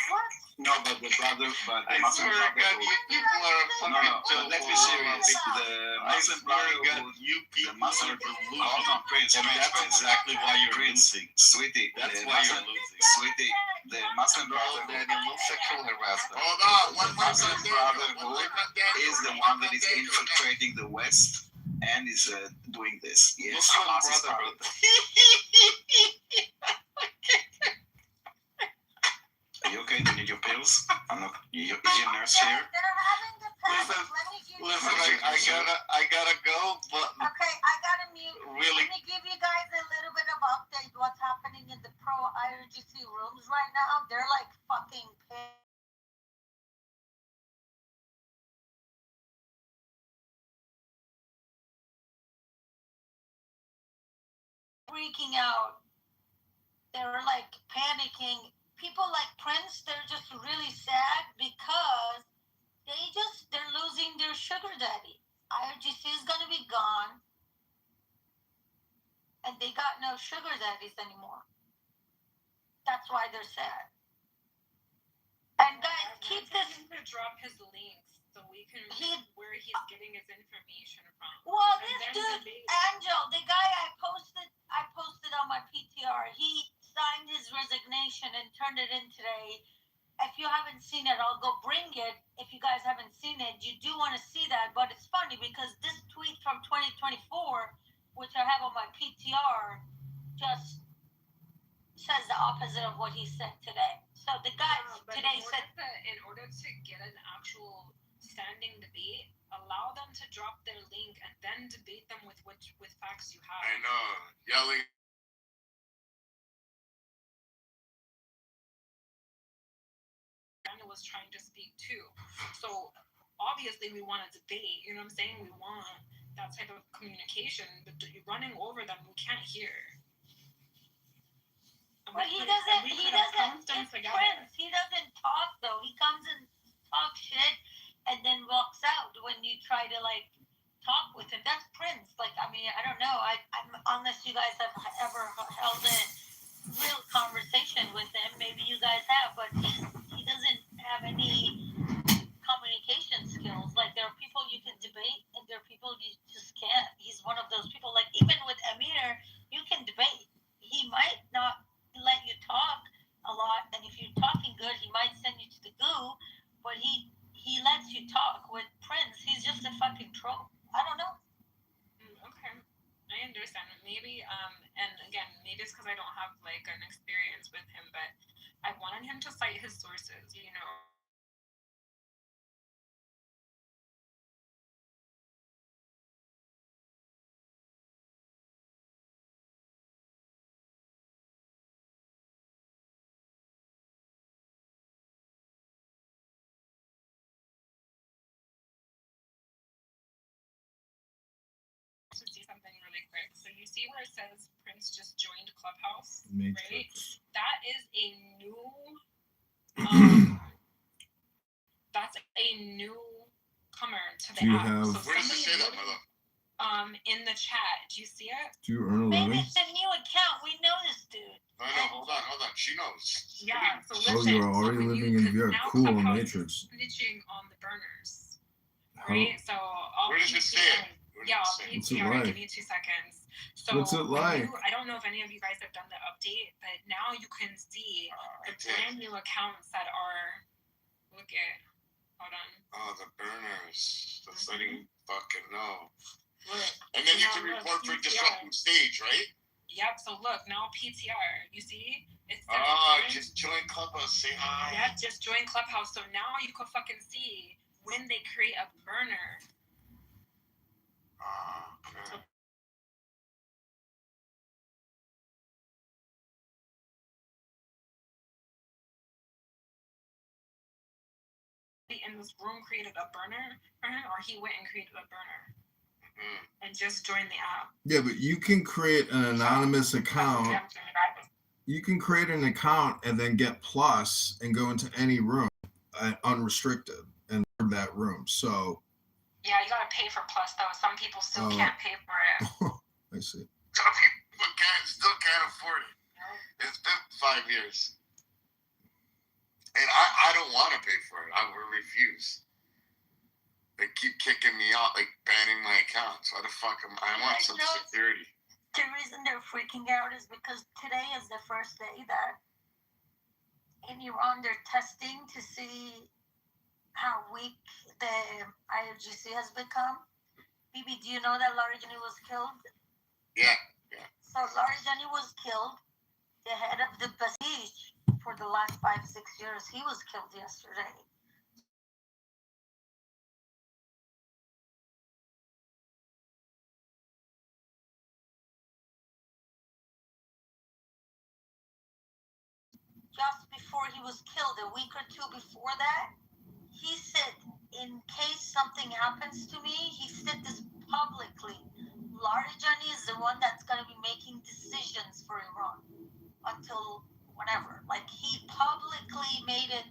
What? No, but the brother, but the I Muslim swear to God, brotherhood. you people are fucking No, let's be serious. The I Muslim swear to God, brotherhood, you the people Muslim are delusional. Hold on, Prince, And Prince, that's Prince. exactly why you're Prince, losing. sweetie, That's the why Muslim, you're losing. sweetie, the Muslim No, brotherhood. Daniel, no sexual harassment. Hold on, The Muslim brotherhood is the one that is infiltrating the West and is doing this. Yes, Muslim Hamas is part of brotherhood. that. Are you okay? Do you need your pills? I'm not. Is your nurse here? They're having the panic. Listen, Let me give you. Listen, I gotta go, but Okay, I gotta mute. really, Let me give you guys a little bit of update. What's happening in the pro IRGC rooms right now? They're like fucking pissed. Freaking out. They're like panicking. People like Prince, they're just really sad because they're losing their sugar daddy. IRGC is gonna be gone, and they got no sugar daddies anymore. That's why they're sad. And guys, keep this. To drop his links so we can read where he's getting his information from. Well, And this then dude, debate. Angel, the guy I posted on my PTR, he signed his resignation and turned it in today. If you haven't seen it, I'll go bring it. If you guys haven't seen it, you do want to see that. But it's funny because this tweet from 2024, which I have on my PTR, just says the opposite of what he said today. So the guy today said, in order to get an actual standing debate, allow them to drop their link and then debate them with facts you have. I know, yelling. Daniel was trying to speak too. So obviously we want a debate, you know what I'm saying? We want that type of communication, but running over them, we can't hear. but he doesn't, it's Prince. He doesn't talk though. He comes and talks shit and then walks out when you try to like talk with him. That's Prince. Like, I mean, I don't know. I'm unless you guys have ever held a real conversation with him. Maybe you guys have, but he doesn't have any communication skills. Like, there are people you can debate, and there are people you just can't. He's one of those people. Like, even with Amir, you can debate. He might not let you talk a lot, and if you're talking good, he might send you to the goo. But he lets you talk. With Prince, he's just a fucking troll. I don't know. Okay, I understand. Maybe and again, maybe it's because I don't have like an experience with him, but I wanted him to cite his sources. You know. To see something really quick. So you see where it says Prince just joined Clubhouse, Matrix. right? That is a new that's a newcomer to the Do you app. have- So Where does it say that, somebody mother? in the chat. Do you see it? Do you earn a Maybe living? it's a new account. We know this dude. No, hold on. She knows. Yeah. So Oh, listen. you're already so when living in. because You're now cool on Clubhouse Matrix. is snitching on the burners, How, right? So I'll Where does it say it? Where does Yeah, it I'll say it? What's it PTR. like? Give me 2 seconds. So What's it when like? I don't know if any of you guys have done the update, but now you can see the brand new accounts that are. Look at. Hold on. Oh, the burners. That's letting you fucking know. Look. And then you Now can look, report for PTR. disrupting stage, right? Yep. So look, now PTR. You see? It's just join Clubhouse. Say hi. Yeah, just join Clubhouse. So now you can fucking see when they create a burner. Okay. So in this room created a burner for him, or he went and created a burner and just joined the app. Yeah, but you can create an anonymous account. You can create an account and then get plus and go into any room unrestricted and that room. So yeah, you gotta pay for plus though. Some people still can't pay for it. I see. Some people still can't afford it. It's been 5 years. And I don't want to pay for it. I will refuse. They keep kicking me out, like banning my accounts. Why the fuck am I want some security? The reason they're freaking out is because today is the first day that in Iran they're testing to see how weak the IRGC has become. Bibi, do you know that Larijani was killed? Yeah. So Larijani was killed. The head of the Basij for the last 5-6 years, he was killed yesterday. Just before he was killed, a week or two before that, he said, in case something happens to me, he said this publicly. Larijani is the one that's going to be making decisions for Iran until whenever. Like, he publicly made it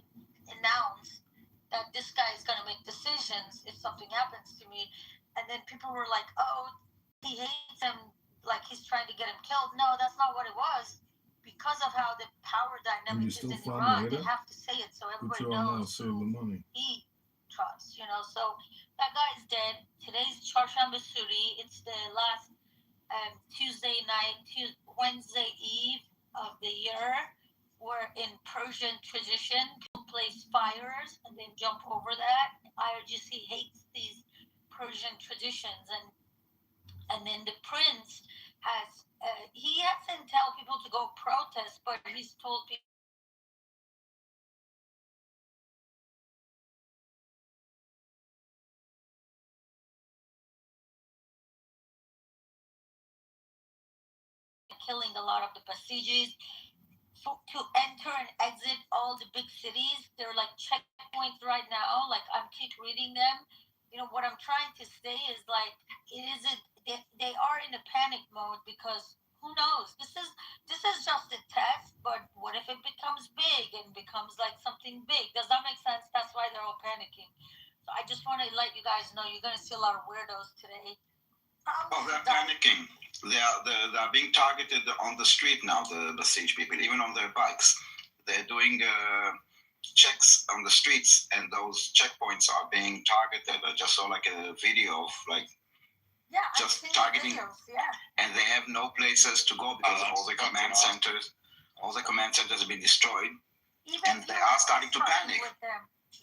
announced that this guy is going to make decisions if something happens to me. And then people were like, oh, he hates him, like he's trying to get him killed. No, that's not what it was. Because of how the power dynamic is in Iran, they have to say it so everybody knows who he trusts, you know. So that guy's dead. Today's Charshamba Suri. It's the last Tuesday night, Wednesday Eve of the year. We're in Persian tradition. People place fires and then jump over that. IRGC hates these Persian traditions, and then the prince has he hasn't tell people to go protest, but he's told people killing a lot of the Basijis. To enter and exit all the big cities, they're like checkpoints right now. Like, I'm keep reading them. You know what I'm trying to say is, like, they are in a panic mode because who knows? This is just a test, but what if it becomes big and becomes like something big? Does that make sense? That's why they're all panicking. So I just want to let you guys know you're gonna see a lot of weirdos today. Well, they're panicking. They are being targeted on the street now, the siege people, even on their bikes. They're doing checks on the streets, and those checkpoints are being targeted. I just saw like a video of like just targeting, and they have no places to go because all the command centers have been destroyed, and they are starting to panic.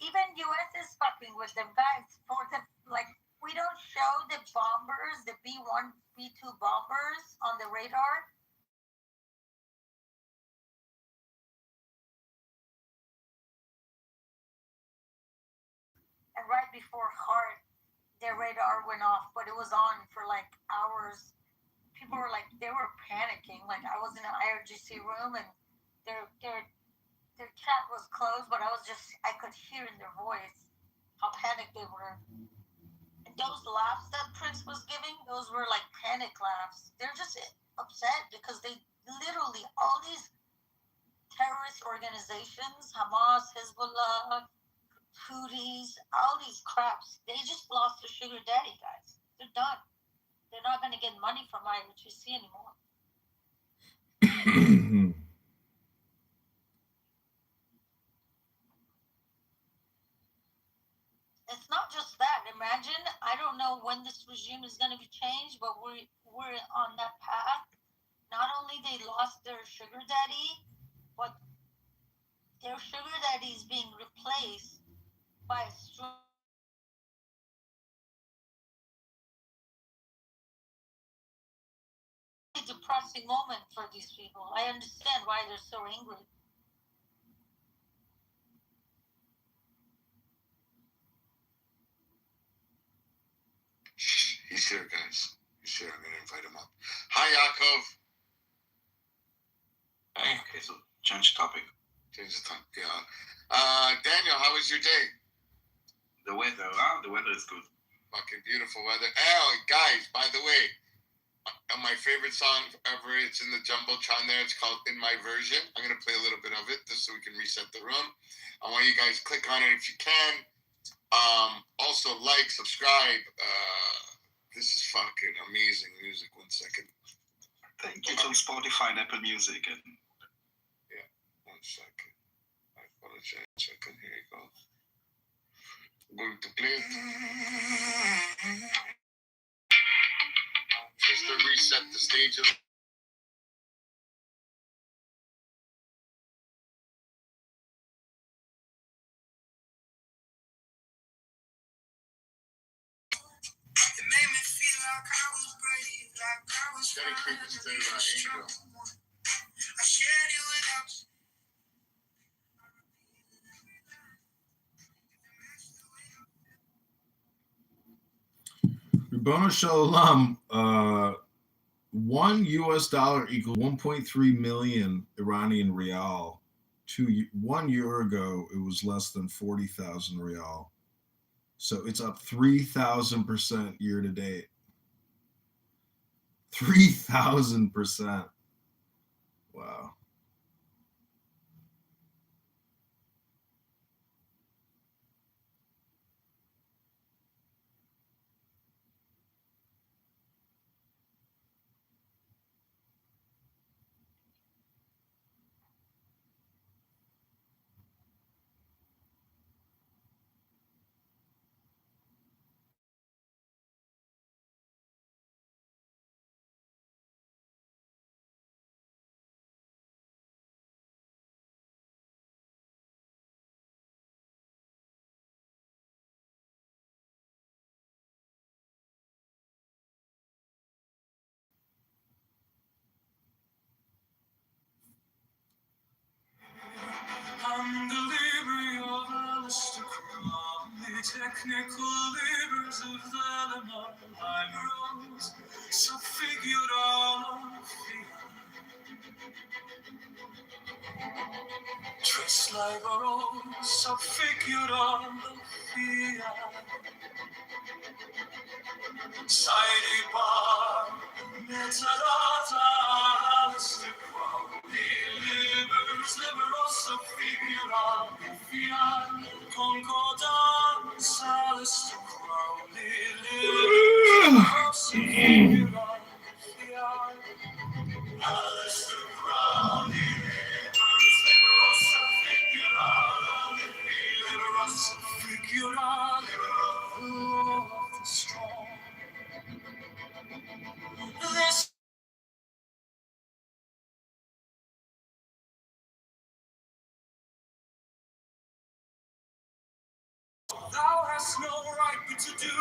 Even US is fucking with them, guys. For the we don't show the bombers, the B-1, B-2 bombers on the radar. And right before Heart, their radar went off, but it was on for like hours. People were like, they were panicking. Like, I was in an IRGC room and their chat was closed, but I could hear in their voice how panicked they were. Those laughs that Prince was giving, those were like panic laughs. They're just upset because they literally, all these terrorist organizations, Hamas, Hezbollah, Houthis, all these craps, they just lost their sugar daddy, guys. They're done. They're not going to get money from IRGC anymore. It's not just that. Imagine, I don't know when this regime is going to be changed, but we're on that path. Not only they lost their sugar daddy, but their sugar daddy is being replaced by a depressing moment for these people. I understand why they're so angry. He's here, guys. He's here. I'm going to invite him up. Hi, Yaakov. Hey, okay, so change topic. Change the time. Yeah. Daniel, how was your day? The weather is good. Fucking beautiful weather. Oh, guys, by the way, my favorite song ever, it's in the Jumbotron there. It's called In My Version. I'm going to play a little bit of it just so we can reset the room. I want you guys to click on it if you can. Also, like, subscribe. This is fucking amazing music. 1 second. Thank you to Spotify and Apple Music. And... Yeah, 1 second. I apologize. 1 second. Here you go. I'm going to play it. Just to reset the stage of dedicated to Angel. Ribono Shalom, $1 equals 1.3 million Iranian rial. 1 year ago, it was less than 40,000 rial. So it's up 3,000% year to date. 3,000%. Wow. I'm the library of the technical labors of the librals, subfigured all of Tres librals, subfigured all of Side bar, metadata, holistic delivers liberosa figura, fiat, concordance, holistic delivers liberosa figura, fiat, holistic delivers liberosa figura, liberosa figura, of the strong. This thou hast no right but to do